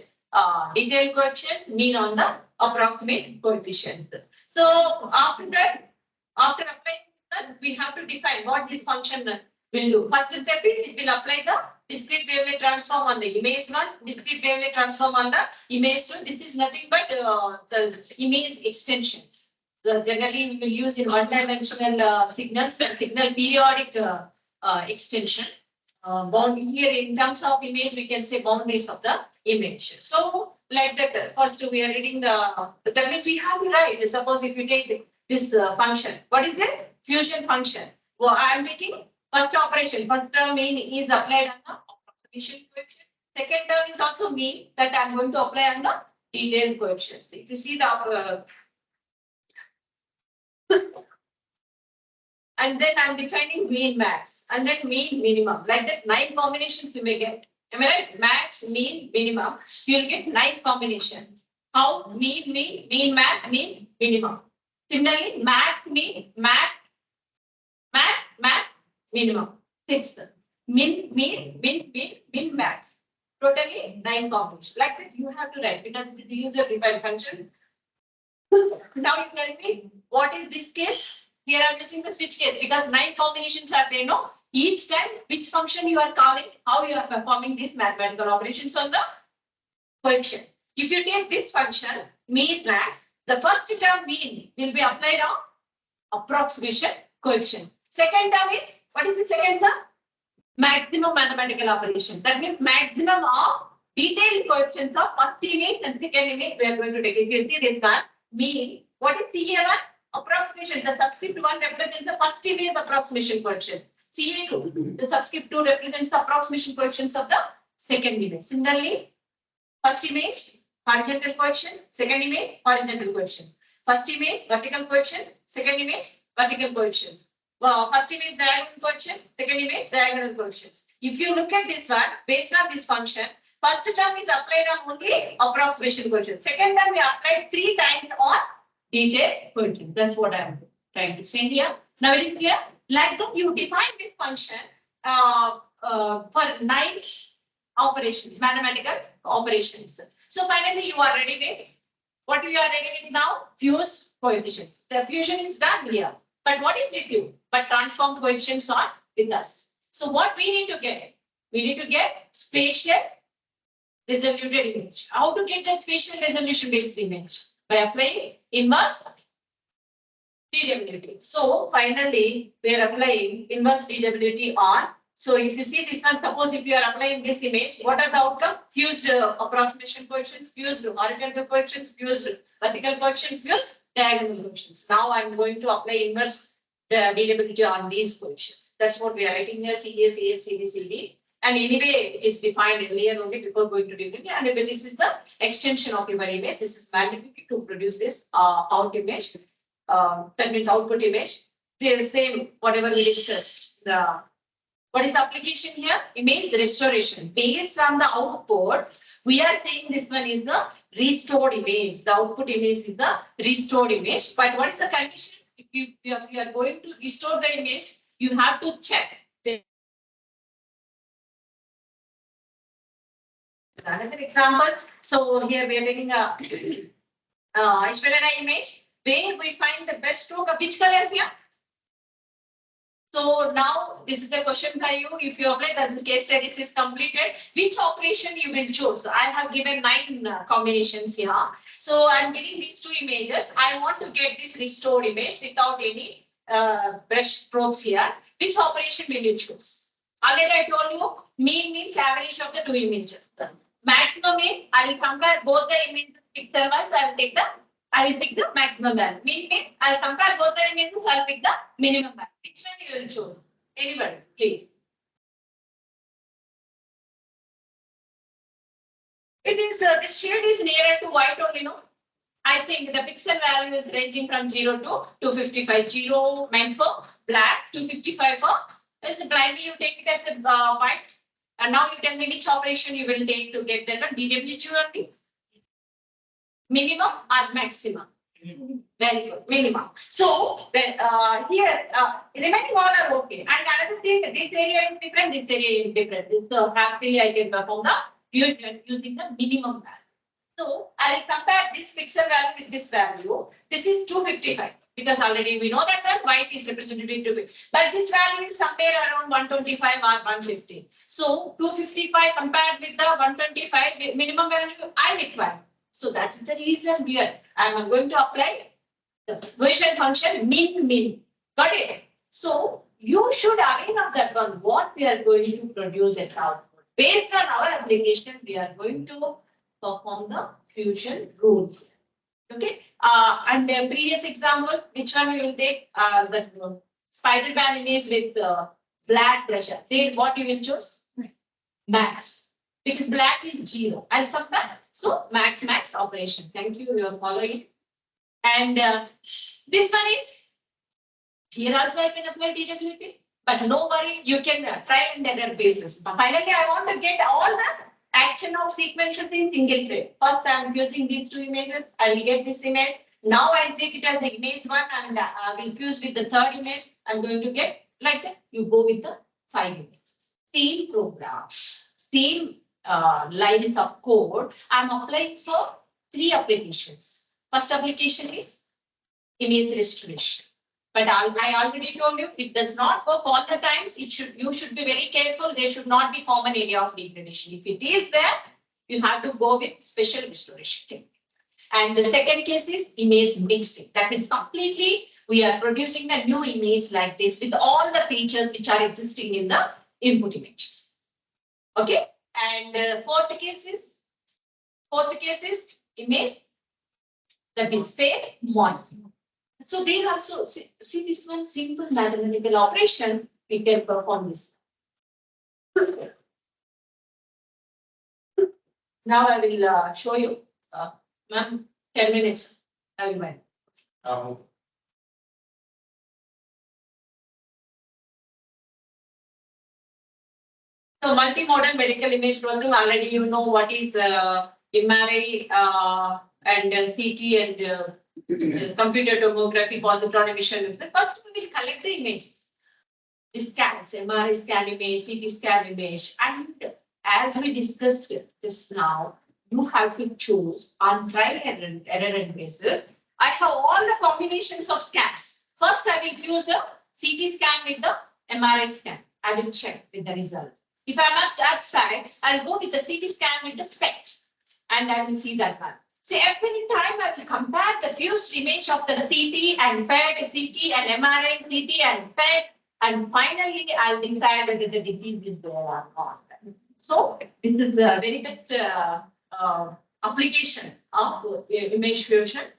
Speaker 2: detailed coefficients, mean on the approximate coefficients. So after that, after applying that, we have to define what this function will do. First step is it will apply the discrete wavelet transform on the image one, discrete wavelet transform on the image two. This is nothing but the image extension. So generally we will use in one-dimensional signals, signal periodic extension. Bound here in terms of image, we can say boundaries of the image. So like that, first we are reading that means we have to write. Suppose if you take this function, what is this? Fusion function. Well, I am taking first operation. First term mean is applied on the approximation coefficient. Second term is also mean that I am going to apply on the detailed coefficients. If you see the and then I'm defining mean max and then mean minimum. Like that 9 combinations you may get. Am I right? Max, mean, minimum. You will get 9 combinations. How? Mean max, mean minimum. Similarly, max, mean, max, minimum. 6. Min, max. Totally 9 combinations. Like that you have to write because it is the user defined function. Now you tell me what is this case? Here I'm using the switch case because 9 combinations are there. No, each time which function you are calling, how you are performing these mathematical operations on the coefficient. If you take this function mean max, the first term mean will be applied on approximation coefficient. Second term is what is the second term? Maximum mathematical operation. That means maximum of detailed coefficients of first image and second image we are going to take. If you see this one mean, what is CA1? Approximation. The subscript 1 represents the first image approximation coefficients. CA2, the subscript 2 represents the approximation coefficients of the second image. Similarly, first image, horizontal coefficients, second image, horizontal coefficients. First image, vertical coefficients, second image, vertical coefficients. First image, diagonal coefficients, second image, diagonal coefficients. If you look at this one, based on this function, first term is applied on only approximation coefficient. Second term we applied 3 times on detailed coefficient. That's what I am trying to say here. Now it is clear. Like that, you define this function for 9 operations, mathematical operations. So finally, you are ready with what we are ready with now? Fuse coefficients. The fusion is done here. But what is with you? But transformed coefficients are with us. So what we need to get? We need to get spatial resoluted image. How to get the spatial resolution based image? By applying inverse DWT. So finally, we are applying inverse DWT on. So if you see this one, suppose if you are applying this image, what are the outcome? Fused approximation coefficients, fused horizontal coefficients, fused vertical coefficients, fused diagonal coefficients. Now I'm going to apply inverse DWT on these coefficients. That's what we are writing here, CA, CA, CD, CD. And anyway, it is defined earlier only before going to different. And this is the extension of your image. This is mandatory to produce this out image. That means output image. The same, whatever we discussed. What is the application here? Image restoration. Based on the output, we are saying this one is the restored image. The output image is the restored image. But what is the condition? If you are going to restore the image, you have to check. Another example. So here we are taking a image where we find the best stroke of which color here? So now this is the question for you. If you apply that this case study is completed, which operation you will choose? I have given 9 combinations here. So I'm giving these 2 images. I want to get this restored image without any brush strokes here. Which operation will you choose? Already I told you, mean means average of the 2 images. Maximum means I will compare both the images pixel wise. I will pick the maximum value. Mean means I'll compare both the images. I'll pick the minimum value. Which one you will choose? Anybody, please. It is this shade is nearer to white only, no? I think the pixel value is ranging from 0 to 255. 0 meant for black, 255 for as blindly you take it as a white. And now you tell me which operation you will take to get that DWG only. Minimum or maximum? Very good, minimum. So here, remaining all are okay. And another thing, this area is different, this area is different. So happily I can perform the fusion using the minimum value. So I will compare this pixel value with this value. This is 255 because already we know that white is represented to be. But this value is somewhere around 125 or 150. So 255 compared with the 125 minimum value I require. So that's the reason here I am going to apply the Gaussian function min. Got it? So you should aware of that one, what we are going to produce at output. Based on our application, we are going to perform the fusion rule. Okay. And the previous example, which one you will take? The spiral band image with black pressure. Then what you will choose? Max. Because black is 0. I'll come back. So max operation. Thank you. You are following. And this one is here also I can apply DWT. But no worry, you can try and error basis. But finally, I want to get all the action of sequential in single frame. First, I am using these 2 images. I will get this image. Now I take it as image 1 and I will fuse with the 3rd image. I'm going to get like that. You go with the 5 images. Same program, same lines of code. I'm applying for 3 applications. First application is image restoration. But I already told you it does not work all the times. You should be very careful. There should not be common area of degradation. If it is there, you have to go with special restoration technique. And the second case is image mixing. That means completely we are producing a new image like this with all the features which are existing in the input images. Okay. And fourth case is image, that means face modeling. So they also see this one simple mathematical operation. We can perform this. Now I will show you, ma'am. 10 minutes. I will wait. So multimodal medical image processing, already you know what is MRI and CT and computer tomography, positron emission. First we will collect the images. scans, MRI scan image, CT scan image, and as we discussed this now, you have to choose on trial and error basis. I have all the combinations of scans. First, I will choose the CT scan with the MRI scan. I will check with the result. If I'm not satisfied, I'll go with the CT scan with the SPECT, and I will see that one. So every time I will compare the fused image of the CT and PET, CT and MRI, CT and PET, and finally I'll decide whether the disease is there or not. So this is the very best application of image fusion.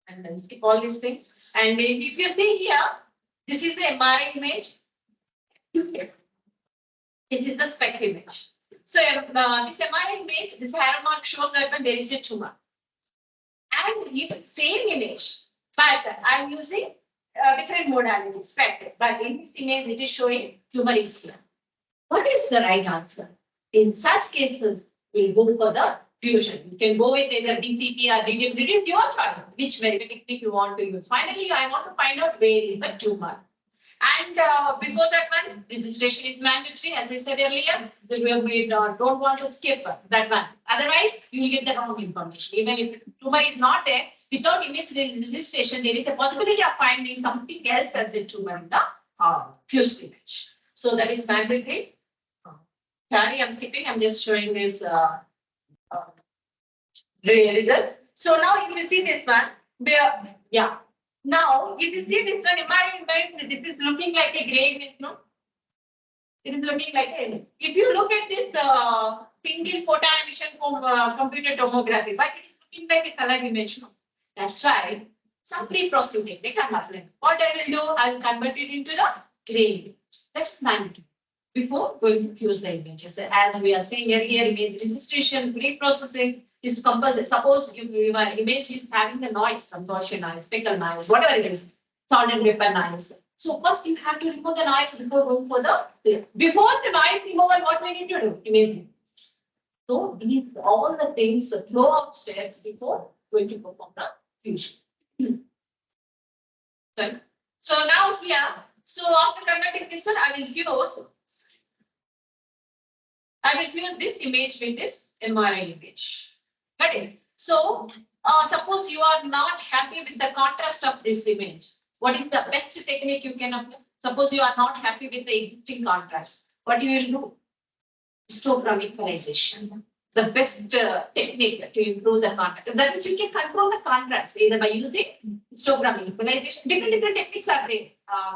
Speaker 2: And then skip all these things. And if you see here, this is the MRI image. This is the SPECT image. So this MRI image, this arrow mark shows that when there is a tumor. And if same image, but I'm using different modalities, SPECT, but in this image it is showing tumor is here. What is the right answer? In such cases, we'll go for the fusion. You can go with either DCT or DDM. It is your choice, which technique you want to use. Finally, I want to find out where is the tumor. And before that one, registration is mandatory. As I said earlier, we don't want to skip that one. Otherwise, you will get the wrong information. Even if tumor is not there, without image registration, there is a possibility of finding something else as the tumor in the fused image. So that is mandatory. Sorry, I'm skipping. I'm just showing this results. So now if you see this one, where, yeah. Now, if you see this one, imagine this is looking like a gray image, no? It is looking like a, if you look at this single photon emission computed tomography, but it is looking like a color image, no? That's why some pre-processing technique I'm applying. What I will do, I will convert it into the gray image. That's mandatory before going to fuse the images. As we are saying earlier, image registration, pre-processing is compulsory. Suppose if your image is having the noise, some Gaussian noise, speckle noise, whatever it is, salt and vapor noise. So first you have to remove the noise before going for the, before the noise removal, what we need to do? Imaging. So these all the things, the flow of steps before going to perform the fusion. So now here, so after converting this one, I will fuse this image with this MRI image. Got it? So suppose you are not happy with the contrast of this image. What is the best technique you can apply? Suppose you are not happy with the existing contrast. What you will do? Histogram equalization. The best technique to improve the contrast. That means you can control the contrast either by using histogram equalization. Different techniques are there.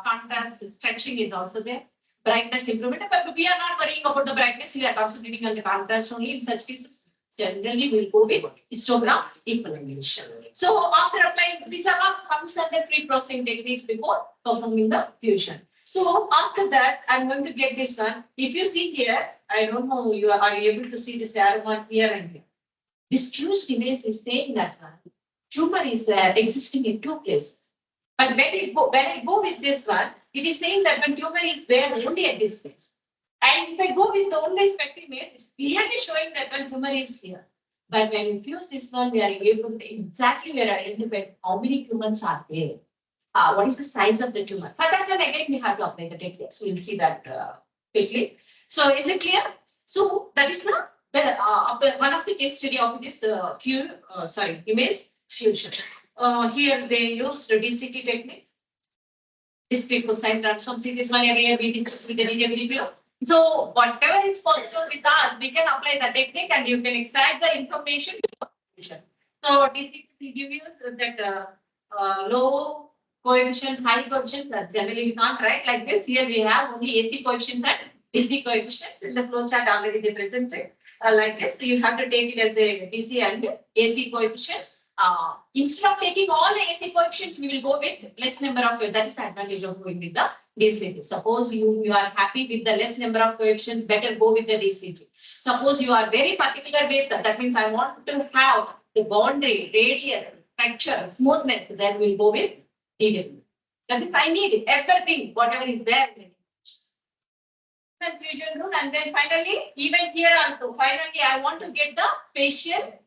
Speaker 2: Contrast stretching is also there. Brightness improvement, but we are not worrying about the brightness. We are concentrating on the contrast only. In such cases, generally we'll go with histogram equalization. So after applying, these are all comes under pre-processing techniques before performing the fusion. So after that, I'm going to get this one. If you see here, I don't know, are you able to see this arrow mark here and here? This fused image is saying that tumor is existing in two places. But when I go with this one, it is saying that when tumor is there only at this place. And if I go with the only spectrum image, it's clearly showing that when tumor is here. But when we fuse this one, we are able to exactly identify how many tumors are there. What is the size of the tumor? For that one, again, we have to apply the techniques. We'll see that quickly. So is it clear? So that is the one of the case study of this image fusion. Here they used the DCT technique. Discrete cosine transform. See this one area we discussed with the video. So whatever is possible with us, we can apply the technique and you can extract the information. So DCT give you that low coefficients, high coefficients. That generally we can't write like this. Here we have only AC coefficients and DC coefficients. In the flow chart already they presented like this. So you have to take it as a DC and AC coefficients. Instead of taking all the AC coefficients, we will go with less number of, that is the advantage of going with the DCT. Suppose you are happy with the less number of coefficients, better go with the DCT. Suppose you are very particular with, that means I want to have the boundary, radius, texture, smoothness, then we'll go with DW. That means I need everything, whatever is there. Fusion rule, and then finally, even here also, finally I want to get the facial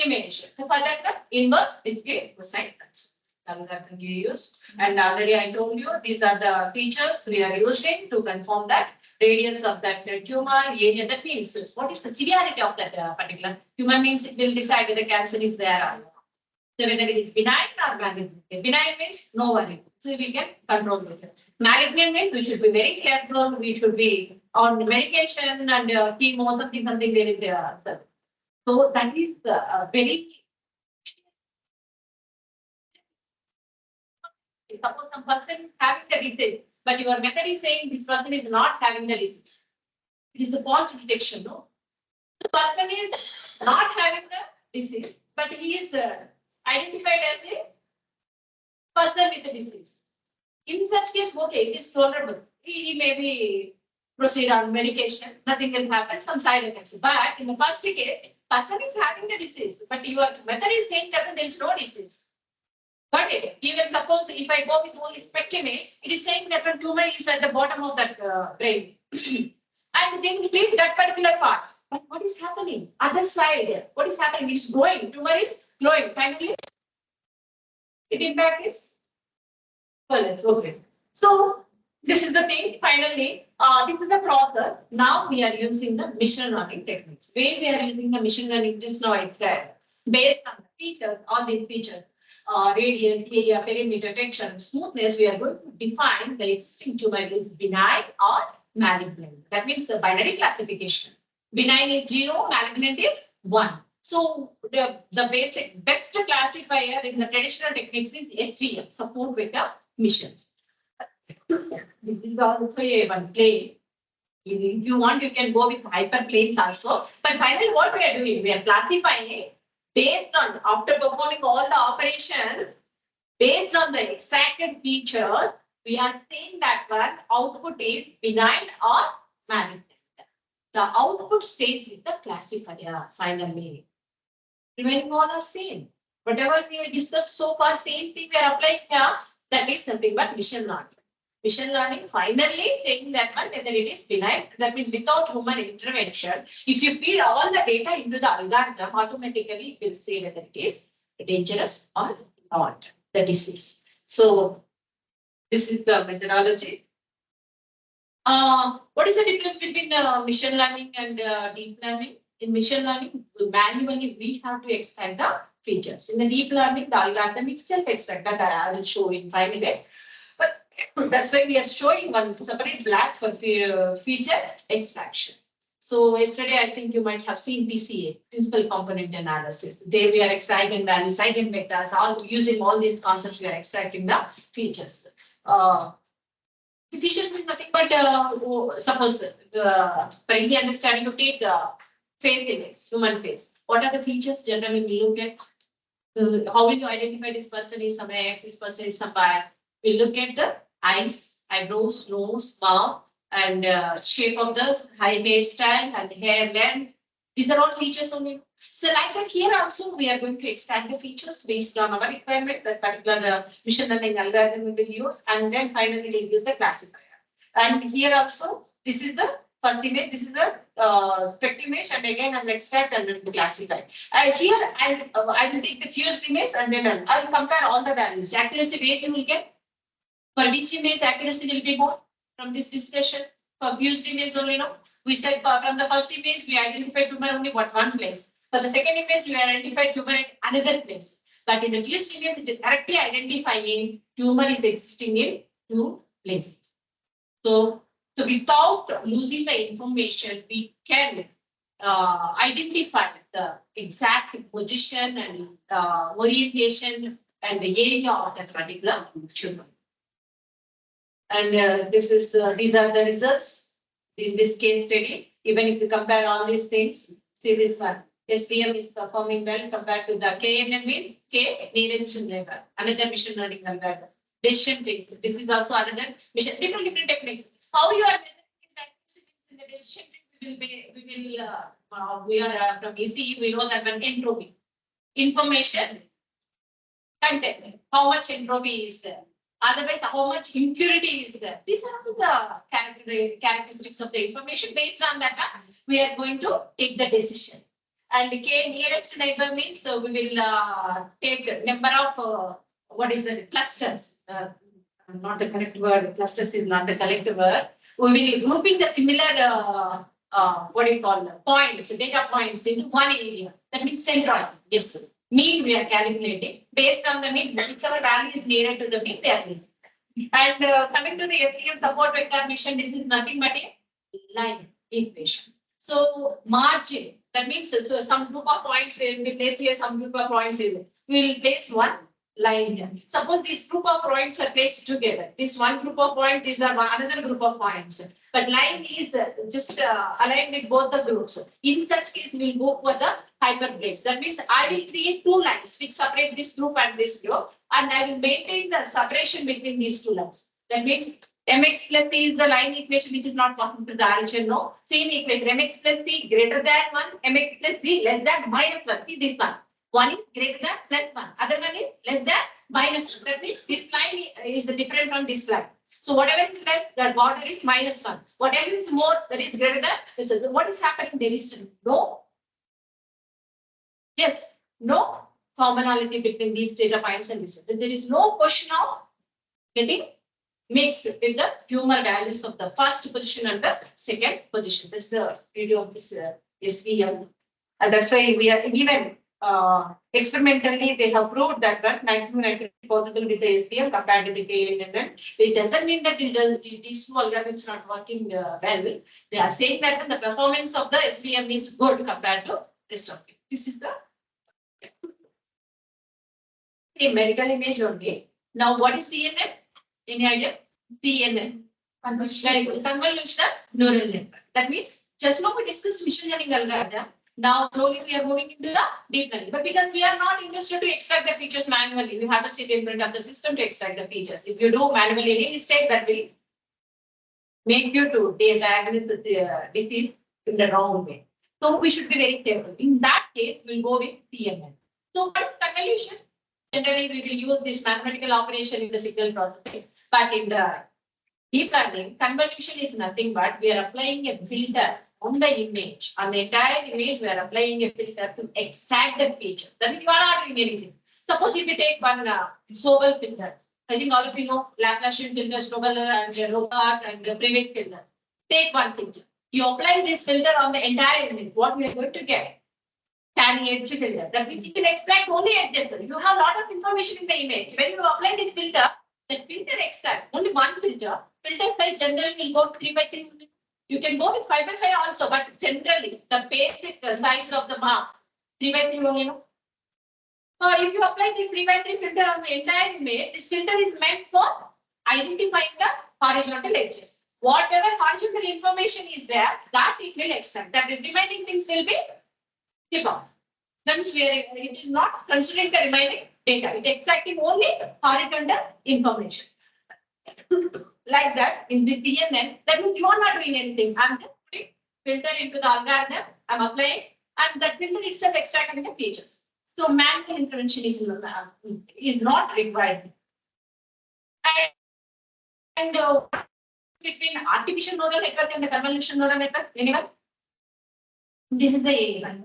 Speaker 2: image. So for that, the inverse discrete cosine transform. algorithm you use. And already I told you, these are the features we are using to confirm that radius of that tumor area. That means what is the severity of that particular tumor means it will decide whether cancer is there or not. So whether it is benign or malignant. Benign means no worry. So we can control it. Malignant means we should be very careful. We should be on medication and chemo, something very so that is very. Suppose some person is having the disease, but your method is saying this person is not having the disease. It is a false detection, no? The person is not having the disease, but he is identified as a person with the disease. In such case, okay, it is tolerable. He may be proceed on medication, nothing will happen, some side effects. But in the first case, person is having the disease, but your method is saying that there is no disease. Got it? Even suppose if I go with only spectrometry, it is saying that the tumor is at the bottom of that brain. And then leave that particular part. But what is happening? Other side, what is happening? It's growing. Tumor is growing. Finally, it impact is well, it's okay. So this is the thing. Finally, this is the process. Now we are using the machine learning techniques. Where we are using the machine learning, just now it's there. Based on the features, all these features, radius, area, perimeter, texture, smoothness, we are going to define the existing tumor is benign or malignant. That means the binary classification. Benign is 0, malignant is 1. So the basic best classifier in the traditional techniques is SVM, support vector missions. This is also a one plane. If you want, you can go with hyperplanes also. But finally, what we are doing, we are classifying based on, after performing all the operations, based on the extracted features, we are saying that one output is benign or malignant. The output stays with the classifier finally. Remaining all are same. Whatever we discussed so far, same thing we are applying here. That is nothing but machine learning. Machine learning finally saying that one whether it is benign, that means without human intervention, if you feed all the data into the algorithm, automatically it will say whether it is dangerous or not, the disease. So this is the methodology. What is the difference between machine learning and deep learning? In machine learning, manually we have to extract the features. In the deep learning, the algorithm itself extract that I will show in 5 minutes. But that's why we are showing one separate black for feature extraction. So yesterday, I think you might have seen PCA, principal component analysis. There we are extracting values, eigenvectors, all using all these concepts, we are extracting the features. The features mean nothing but suppose for easy understanding, you take face image, human face. What are the features generally we look at? How will you identify this person is some X, this person is some Y? We look at the eyes, eyebrows, nose, mouth, and shape of the hairstyle and hair length. These are all features only. So like that here also we are going to extract the features based on our requirement, that particular machine learning algorithm we will use, and then finally we'll use the classifier. And here also, this is the first image, this is the spec image, and again I will extract and then classify. Here I will take the fused image and then I will compare all the values. Accuracy rate you will get. For which image accuracy will be more from this discussion? For fused image only, no? We said from the first image we identified tumor only one place. For the second image we identified tumor in another place. But in the fused image it is correctly identifying tumor is existing in 2 places. So without losing the information, we can identify the exact position and orientation and the area of that particular tumor. And these are the results in this case study. Even if you compare all these things, see this one. SVM is performing well compared to the KNN means K nearest neighbor. Another machine learning algorithm. Decision trees. This is also another mission. Different techniques. How you are measuring this accuracy in the decision tree? We are from ECE. We know that one entropy, information, content. How much entropy is there? Otherwise, how much impurity is there? These are the characteristics of the information. Based on that, we are going to take the decision. And K nearest neighbor means we will take the number of what is the clusters? Not the correct word. Clusters is not the correct word. We will be grouping the similar, what do you call them? Points, data points into one area. That means centroid. Yes. Mean we are calculating. Based on the mean, whichever value is nearer to the mean, we are using. And coming to the SEM support vector mission, this is nothing but a line equation. So margin, that means so some group of points will be placed here, some group of points here. We will place one line here. Suppose this group of points are placed together. This one group of points, these are another group of points. But line is just aligned with both the groups. In such case, we will go for the hyperplanes. That means I will create two lines which separates this group and this group, and I will maintain the separation between these two lines. That means mx plus c is the line equation which is not possible to the RHL. No, same equation mx plus c greater than 1, mx plus c less than minus 1. See this one. One is greater than plus 1. Other one is less than minus 1. That means this line is different from this line. So whatever is less, the border is minus 1. Whatever is more, that is greater than this. What is happening? There is no. Yes, no commonality between these data points and this. There is no question of getting mixed with the tumor values of the first position and the second position. That's the video of this SVM. And that's why we are even experimentally they have proved that maximum accuracy possible with the SVM compared to the KNN. It doesn't mean that these two algorithms are not working well. They are saying that the performance of the SVM is good compared to rest of it. This is the medical image only. Now, what is CNN? Any idea? CNN. Convolutional neural network. That means just now we discussed machine learning algorithm. Now slowly we are moving into the deep learning. But because we are not interested to extract the features manually, you have to sit in front of the system to extract the features. If you do manually any mistake, that will make you to diagnose the disease in the wrong way. So we should be very careful. In that case, we'll go with CNN. So what is convolution? Generally, we will use this mathematical operation in the signal processing. But in the deep learning, convolution is nothing but we are applying a filter on the image. On the entire image, we are applying a filter to extract the feature. That means you are not doing anything. Suppose if you take one Sobel filter, I think all of you know Laplacian filter, Sobel and Robert and Private filter. Take one filter. You apply this filter on the entire image. What we are going to get? Tiny edge filter. That means you can extract only edges. You have a lot of information in the image. When you apply this filter, the filter extract only one filter. Filter size generally will go 3 by 3. You can go with 5 by 5 also, but generally the basic size of the mark 3 by 3 only. So if you apply this 3 by 3 filter on the entire image, this filter is meant for identifying the horizontal edges. Whatever horizontal information is there, that it will extract. That the remaining things will be keep on. That means it is not considering the remaining data. It is extracting only horizontal information. Like that in the CNN, that means you are not doing anything. I'm just putting filter into the algorithm, I'm applying, and that filter itself extracting the features. So manual intervention is not required. And between artificial neural network and the convolutional neural network, anyone? This is the A1.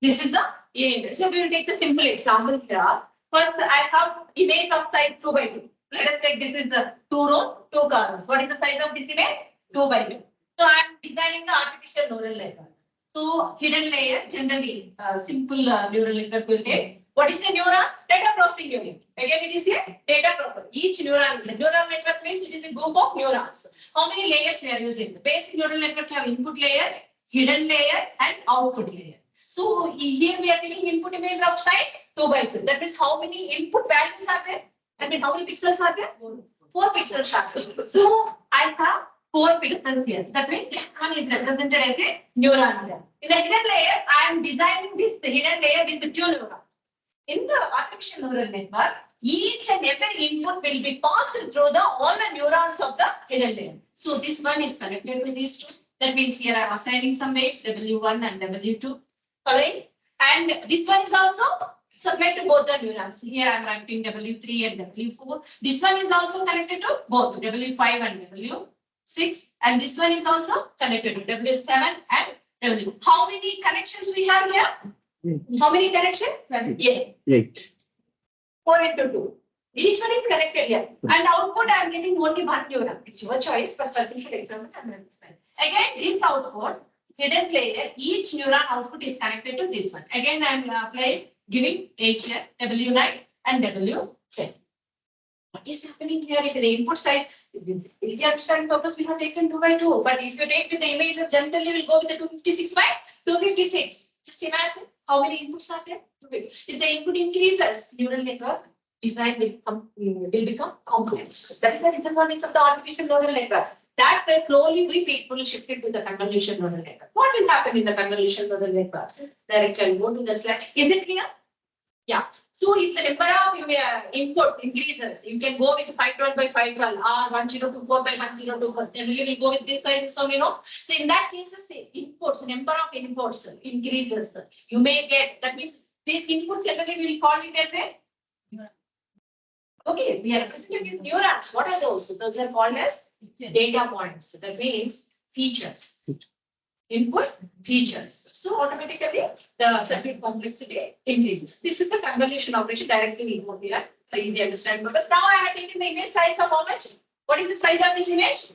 Speaker 2: This is the A1. So we will take the simple example here. First, I have image of size 2 by 2. Let us take this is the 2 rows, 2 columns. What is the size of this image? 2 by 2. So I am designing the artificial neural network. So hidden layer, generally simple neural network will take. What is a neuron? Data processing unit. Again, it is a data processor. Each neuron is a neural network means it is a group of neurons. How many layers we are using? The basic neural network have input layer, hidden layer, and output layer. So here we are taking input image of size 2 by 2. That means how many input values are there? That means how many pixels are there? 4 pixels are there. So I have 4 pixels here. That means this one is represented as a neuron here. In the hidden layer, I am designing this hidden layer with 2 neurons. In the artificial neural network, each and every input will be passed through all the neurons of the hidden layer. So this one is connected with these two. That means here I am assigning some weights W1 and W2. Following. And this one is also supplied to both the neurons. Here I am writing W3 and W4. This one is also connected to both W5 and W6. And this one is also connected to W7 and W. How many connections we have here? How many connections? 8.
Speaker 3: 8.
Speaker 2: 4 into 2. Each one is connected here. And output I am getting only one neuron. It's your choice, but for people example, I'm going to explain. Again, this output, hidden layer, each neuron output is connected to this one. Again, I am applying, giving H here, W9 and W10. What is happening here? If the input size is easy understanding purpose, we have taken 2 by 2. But if you take with the images, generally will go with the 256 by 256. Just imagine how many inputs are there. If the input increases, neural network design will become complex. That is the reason one is of the artificial neural network. That will slowly be people shifted to the convolutional neural network. What will happen in the convolutional neural network? Directly I'll go to the slide. Is it clear? Yeah. So if the number of inputs increases, you can go with 512 by 512 or 1024 by 1024. Generally, we go with this size, so So in that case, the inputs, number of inputs increases. You may get, that means this input generally will call it as a. Okay, we are representing with neurons. What are those? Those are called as data points. That means features. Input features. So automatically the circuit complexity increases. This is the convolution operation directly input here. Please understand purpose. Now I have taken the image size of how much? What is the size of this image?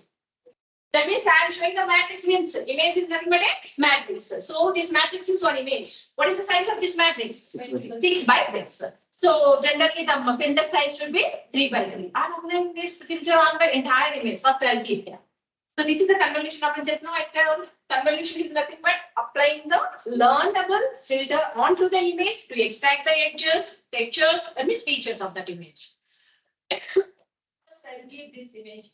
Speaker 2: That means I am showing the matrix means image is nothing but a matrix. So this matrix is one image. What is the size of this matrix? 6 by 6. So generally the filter size should be 3 by 3. I am applying this filter on the entire image for 12 here. So this is the convolution of just now I told convolution is nothing but applying the learnable filter onto the image to extract the edges, textures, that means features of that image. First I will give this image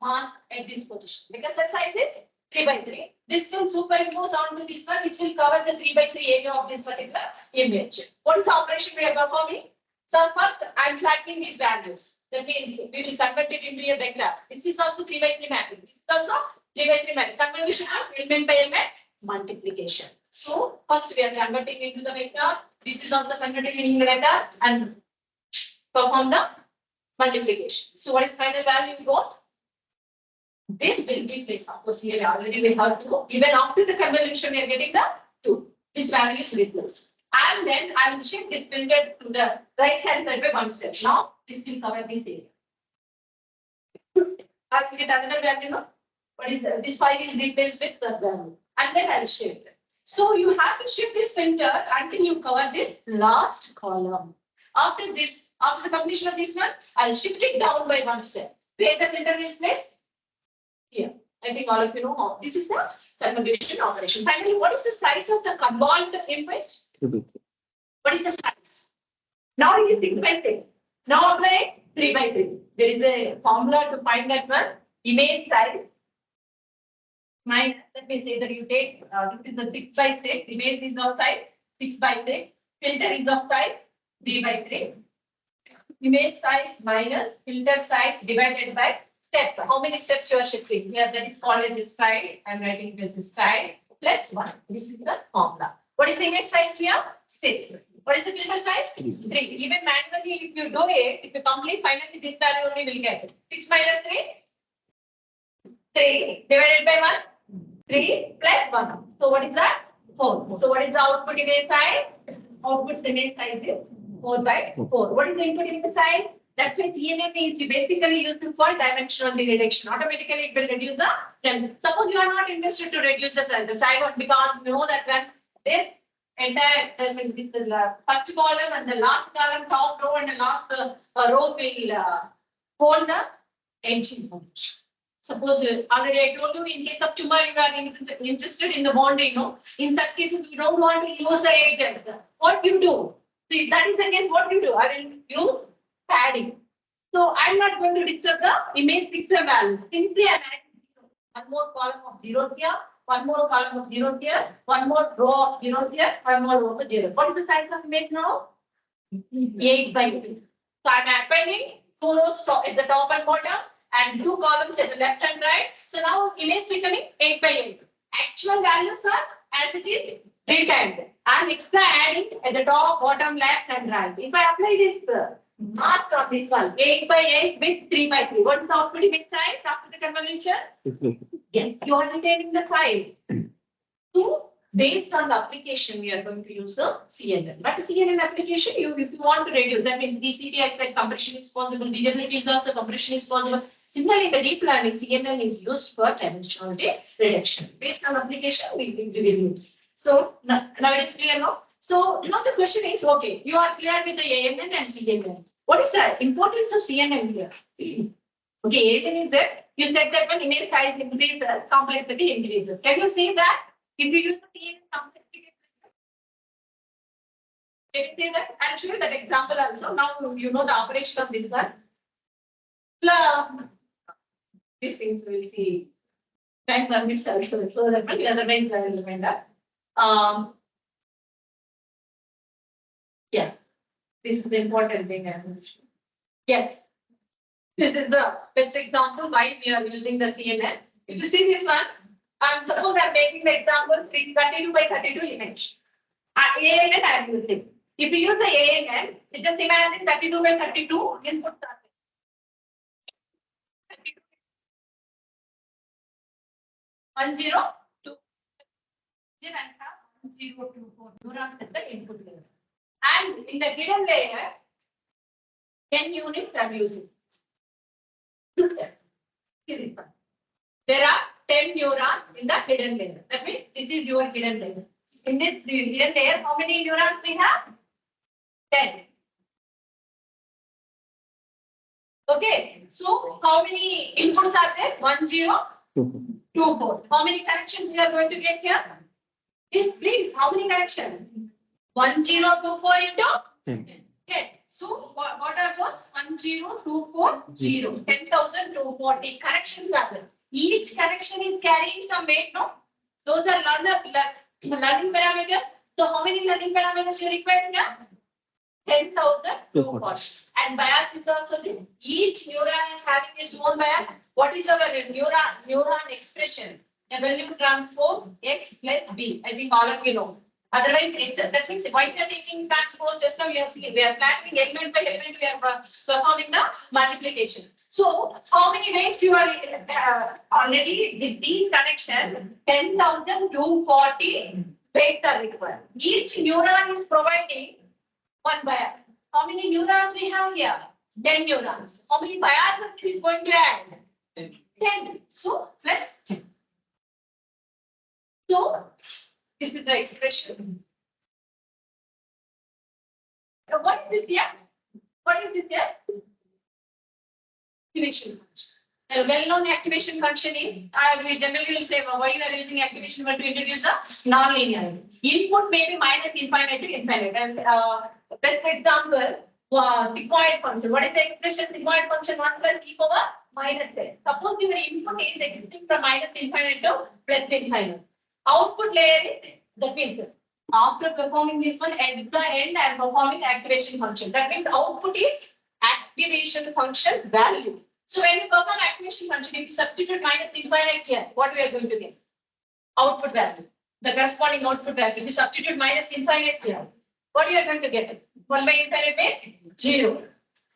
Speaker 2: mask at this position because the size is 3 by 3. This will superimpose onto this one, which will cover the 3 by 3 area of this particular image. What is the operation we are performing? So first I am flattening these values. That means we will convert it into a vector. This is also 3 by 3 matrix. This is also 3 by 3 matrix. Convolution of element by element multiplication. So first we are converting into the vector. This is also converted into the vector and perform the multiplication. So what is final value we got? This will be placed. Of course, here already we have 2. Even after the convolution, we are getting the 2. This value is replaced. And then I will shift this filter to the right hand side by 1 step. Now this will cover this area. I will get another value now. What is this 5 is replaced with the value. And then I will shift. So you have to shift this filter until you cover this last column. After this, after the completion of this one, I'll shift it down by 1 step. Where the filter is placed? Here. I think all of you know how. This is the convolution operation. Finally, what is the size of the convolved image? What is the size? Now it is 6 by 6. Now apply 3 by 3. There is a formula to find that one. Image size. Let me say that you take, this is the 6 by 6. Image is of size 6 by 6. Filter is of size 3 by 3. Image size minus filter size divided by step. How many steps you are shifting? Here that is called as style. I am writing this style plus 1. This is the formula. What is the image size here? 6. What is the filter size? 3. Even manually, if you do it, if you complete, finally this value only will get 6 minus 3. 3 divided by 1. 3 plus 1. So what is that? 4. So what is the output image size? Output image size is 4 by 4. What is the input image size? That's why TNM is basically used for dimensional reduction. Automatically, it will reduce the temperature. Suppose you are not interested to reduce the size because you know that when this entire the first column and the last column, top row and the last row will hold the engine. Suppose already I told you in case of tumor you are interested in the bonding, no? In such cases, you don't want to use the agent. What you do? See, that is again what you do. I will use padding. So I'm not going to disturb the image pixel value. Simply I'm adding one more column of 0 here, one more column of 0 here, one more row of 0 here, one more row of 0. What is the size of image now? 8 by 8. So I'm appending 2 rows at the top and bottom and 2 columns at the left and right. So now image becoming 8 by 8. Actual values are as it is retained. I'm extra adding at the top, bottom, left and right. If I apply this mask of this one, 8 by 8 with 3 by 3. What is the output image size after the convolution? Yes, you are retaining the size. 2 based on the application, we are going to use the CNN. But CNN application, if you want to reduce, that means DCT, I said compression is possible, degenerate is also compression is possible. Similarly, the deep learning CNN is used for dimensionality reduction. Based on application, we will use. So now it is clear now. So now the question is, okay, you are clear with the AMN and CNN. What is the importance of CNN here? Okay, AMN is there. You said that when image size increases, complexity increases. Can you say that? If you use the CNN complexity, can you say that? I'll show you that example also. Now you know the operation of this one. These things we will see. Time permits also. So that the other means I will remember. Yeah, this is the important thing I will show. Yes. This is the best example why we are using the CNN. If you see this one, and suppose I'm taking the example 32 by 32 image. ANN I am using. If you use the ANN, just imagine 32 by 32 input target. 102. Then I have 1024 neurons at the input layer. And in the hidden layer, 10 units I'm using. There are 10 neurons in the hidden layer. That means this is your hidden layer. In this hidden layer, how many neurons we have? 10. Okay. So how many inputs are there? 1, 0, 2, 4. How many connections we are going to get here? Yes, please. How many connections? 1, 0, 2, 4 into 10. So what are those? 1, 0, 2, 4, 0. 10,240 connections are there. Each connection is carrying some weight, no? Those are learning parameters. So how many learning parameters you require here? 10,240. And bias is also there. Each neuron is having its own bias. What is our neuron expression? W transpose X plus B. I think all of you know. Otherwise, that means why we are taking transpose, just now we are seeing, we are planning element by element, we are performing the multiplication. So, how many ways you are already with these connections? 10,240 weights are required. Each neuron is providing one bias. How many neurons we have here? 10 neurons. How many biases is going to add? 10. So, plus 10. So, this is the expression. What is this here? What is this here? Activation function. The well-known activation function is, we generally will say, why you are using activation function to introduce a non-linear. Input may be minus infinite to infinite. And best example, sigmoid function. What is the expression sigmoid function? 1 plus e power minus 10. Suppose your input is existing from minus infinite to plus infinite. Output layer is the filter. After performing this one, at the end, I am performing activation function. That means output is activation function value. So when you perform activation function, if you substitute minus infinite here, what we are going to get? Output value. The corresponding output value. If you substitute minus infinite here, what you are going to get? 1 by infinite means 0.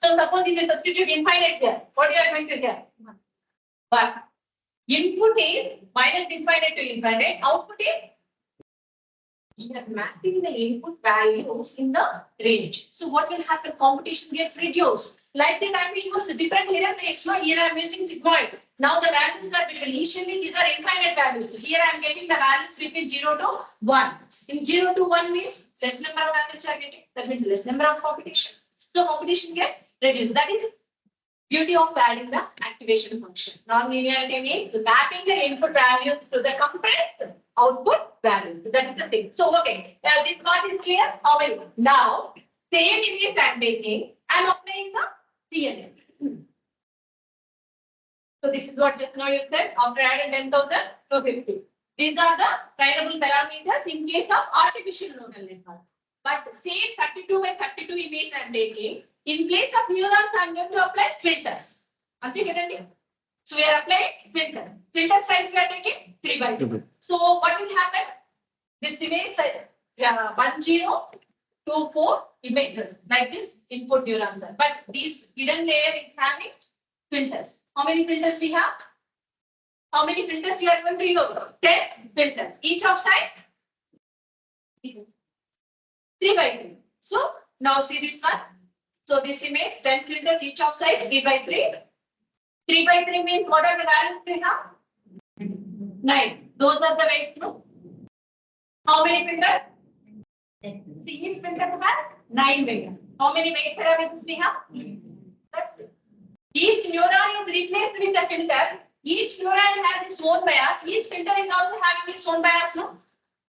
Speaker 2: So suppose if you substitute infinite here, what you are going to get? 1. Input is minus infinite to infinite. Output is we are mapping the input values in the range. So what will happen? Competition gets reduced. Like the time we use different hidden layers. No, here I am using sigmoid. Now the values are between, initially these are infinite values. So here I am getting the values between 0 to 1. In 0 to 1 means less number of values you are getting. That means less number of competition. So competition gets reduced. That is beauty of adding the activation function. Non-linearity means mapping the input values to the compressed output values. That is the thing. So, okay, this part is clear. Okay. Now, same image I am taking, I am applying the CNN. So, this is what just now you said. After adding 10,000, 250. These are the trainable parameters in case of artificial neural network. But the same 32 by 32 image I am taking. In place of neurons, I am going to apply filters. So we are applying filter. Filter size we are taking 3 by 2. So what will happen? This image size 1, 0, 2, 4 images like this input neurons are. But these hidden layer is having filters. How many filters we have? How many filters you are going to use? 10 filters. Each of size 3 by 3. So now see this one. So this image 10 filters each of size 3 by 3. 3 by 3 means what are the values we have? 9. Those are the weights. No? How many filters? Each filter has 9 weights. How many weight parameters we have? That's it. Each neuron is replaced with a filter. Each neuron has its own bias. Each filter is also having its own bias. No?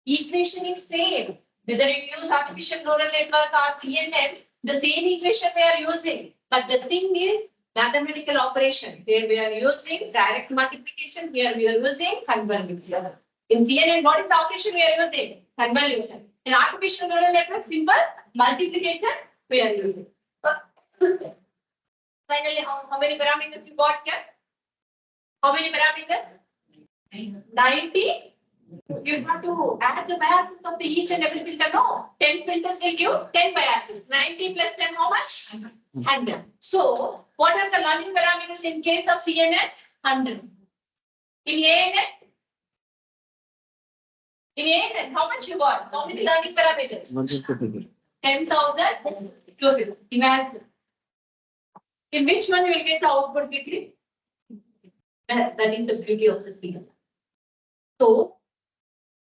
Speaker 2: Equation is same. Whether you use artificial neural network or CNN, the same equation we are using. But the thing is mathematical operation. There we are using direct multiplication. Here we are using convolution. In CNN, what is the operation we are using? Convolution. In artificial neural network, simple multiplication we are using. Finally, how many parameters you got here? How many parameters? 90. You have to add the biases of the each and every filter. No, 10 filters will give 10 biases. 90 plus 10, how much? 100. So, what are the learning parameters in case of CNN? 100. In ANN? In ANN, how much you got? How many learning parameters? 10,000. Imagine. In which one you will get the output quickly? That is the beauty of the CNN. So,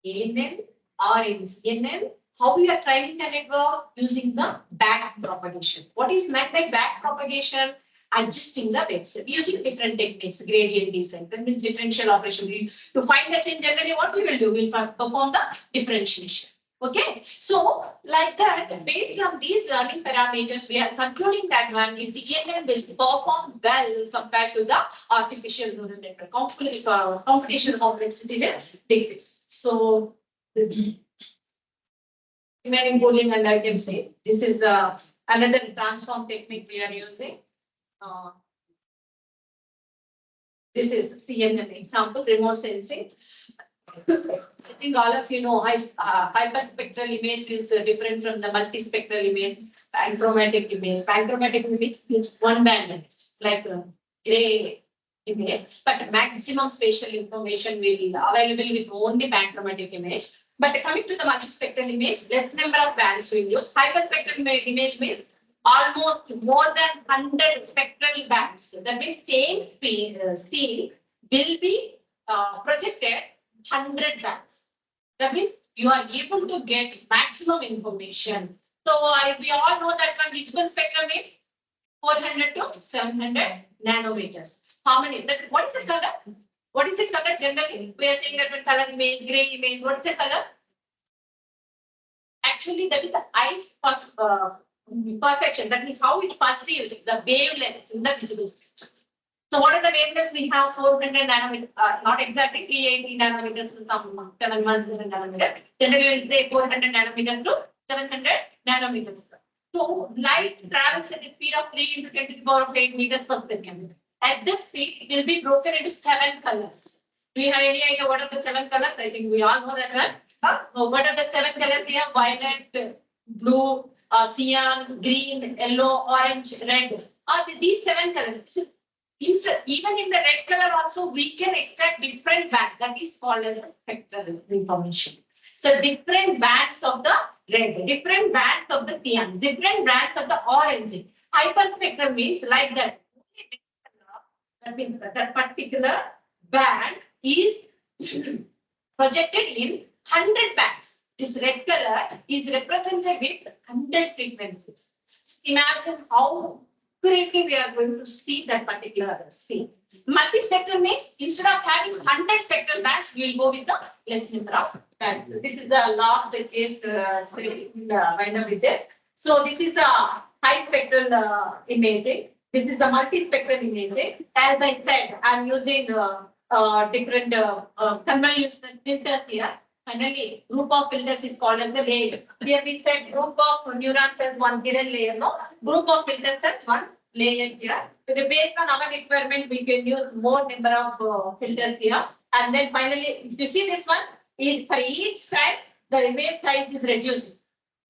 Speaker 2: ANN or in CNN, how we are trying the network using the back propagation. What is meant by back propagation? Adjusting the waves using different techniques, gradient descent, that means differential operation. To find the change, generally what we will do, we will perform the differentiation. Okay, so like that, based on these learning parameters, we are concluding that one is CNN will perform well compared to the artificial neural network. Computational complexity will decrease. So, remaining pooling, and I can say this is another transform technique we are using. This is CNN example, remote sensing. I think all of you know hyperspectral image is different from the multispectral image, panchromatic image. Panchromatic image is one band, like gray image, but maximum spatial information will be available with only panchromatic image. But coming to the multispectral image, less number of bands we use. Hyperspectral image means almost more than 100 spectral bands. That means same scene will be projected 100 bands. That means you are able to get maximum information. So we all know that one visible spectrum is 400 to 700 nanometers. How many? What is the color? What is the color generally? We are saying that one color image, gray image. What is the color? Actually, that is the eyes perfection. That is how it perceives the wavelengths in the visible spectrum. So what are the wavelengths we have? 400 nanometers, not exactly 380 nanometers to some 710 nanometers. Generally, we say 400 nanometers to 700 nanometers. So light travels at the speed of 3 into 10 to the power of 8 meters per second. At this speed, it will be broken into 7 colors. Do you have any idea what are the 7 colors? I think we all know that one. So what are the 7 colors here? Violet, blue, cyan, green, yellow, orange, red. These 7 colors. Even in the red color also, we can extract different bands. That is called as the spectral information. So different bands of the red, different bands of the cyan, different bands of the orange. Hyperspectral means like that. That means that particular band is projected in 100 bands. This red color is represented with 100 frequencies. Just imagine how accurately we are going to see that particular scene. Multispectral means instead of having 100 spectral bands, we will go with the less number of bands. This is the last case study with this. So this is the high spectral imaging. This is the multispectral imaging. As I said, I'm using different convolutional filters here. Finally, group of filters is called as a layer. Here we said group of neurons as one hidden layer. No, group of filters as one layer here. So based on our requirement, we can use more number of filters here. And then finally, if you see this one, is for each side, the image size is reducing.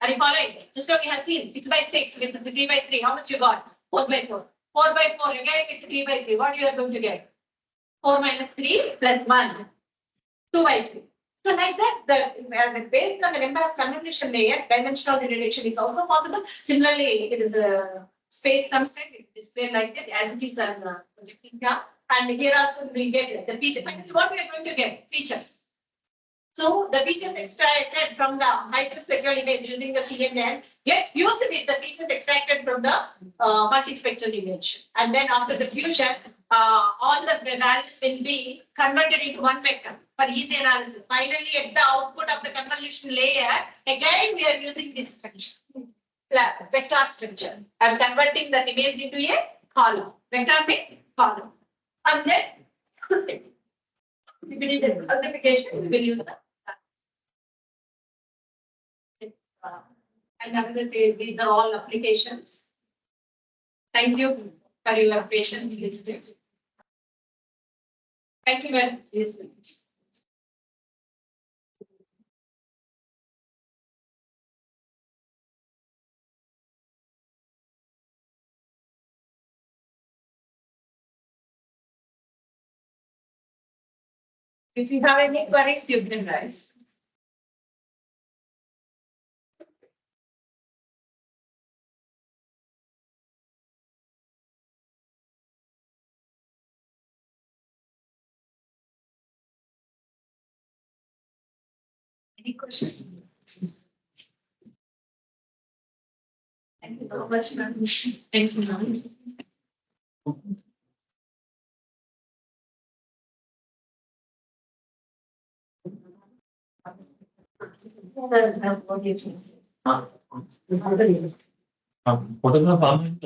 Speaker 2: Are you following? Just now we have seen 6 by 6 with the 3 by 3. How much you got? 4 by 4. 4 by 4 again with 3 by 3. What you are going to get? 4 minus 3 plus 1. 2 by 3. So like that, based on the number of convolution layer, dimensional reduction is also possible. Similarly, it is a space constraint, it is displayed like that as it is on projecting here. And here also we get the feature. Finally, what we are going to get? Features. So the features extracted from the hyperspectral image using the CNN get fused with the features extracted from the multispectral image. And then after the fusion, all the values will be converted into one vector for easy analysis. Finally, at the output of the convolution layer, again we are using this structure, vector structure. I'm converting the image into a column, vector means column. And then we will need the classification, we will use the and another page, these are all applications. Thank you for your patience. Thank you very much. Yes. If you have any queries, you can raise. Any questions? Thank you so much, ma'am. Thank you, ma'am.
Speaker 3: Photograph online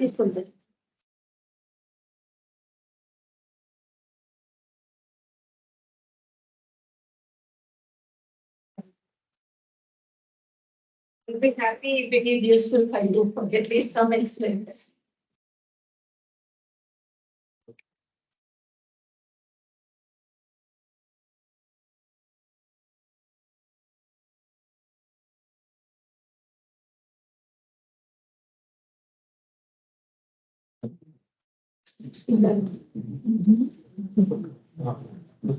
Speaker 1: తీసుకుంటారు
Speaker 2: We'll be happy if it is useful for you, at least some extent.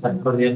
Speaker 3: సరిపడి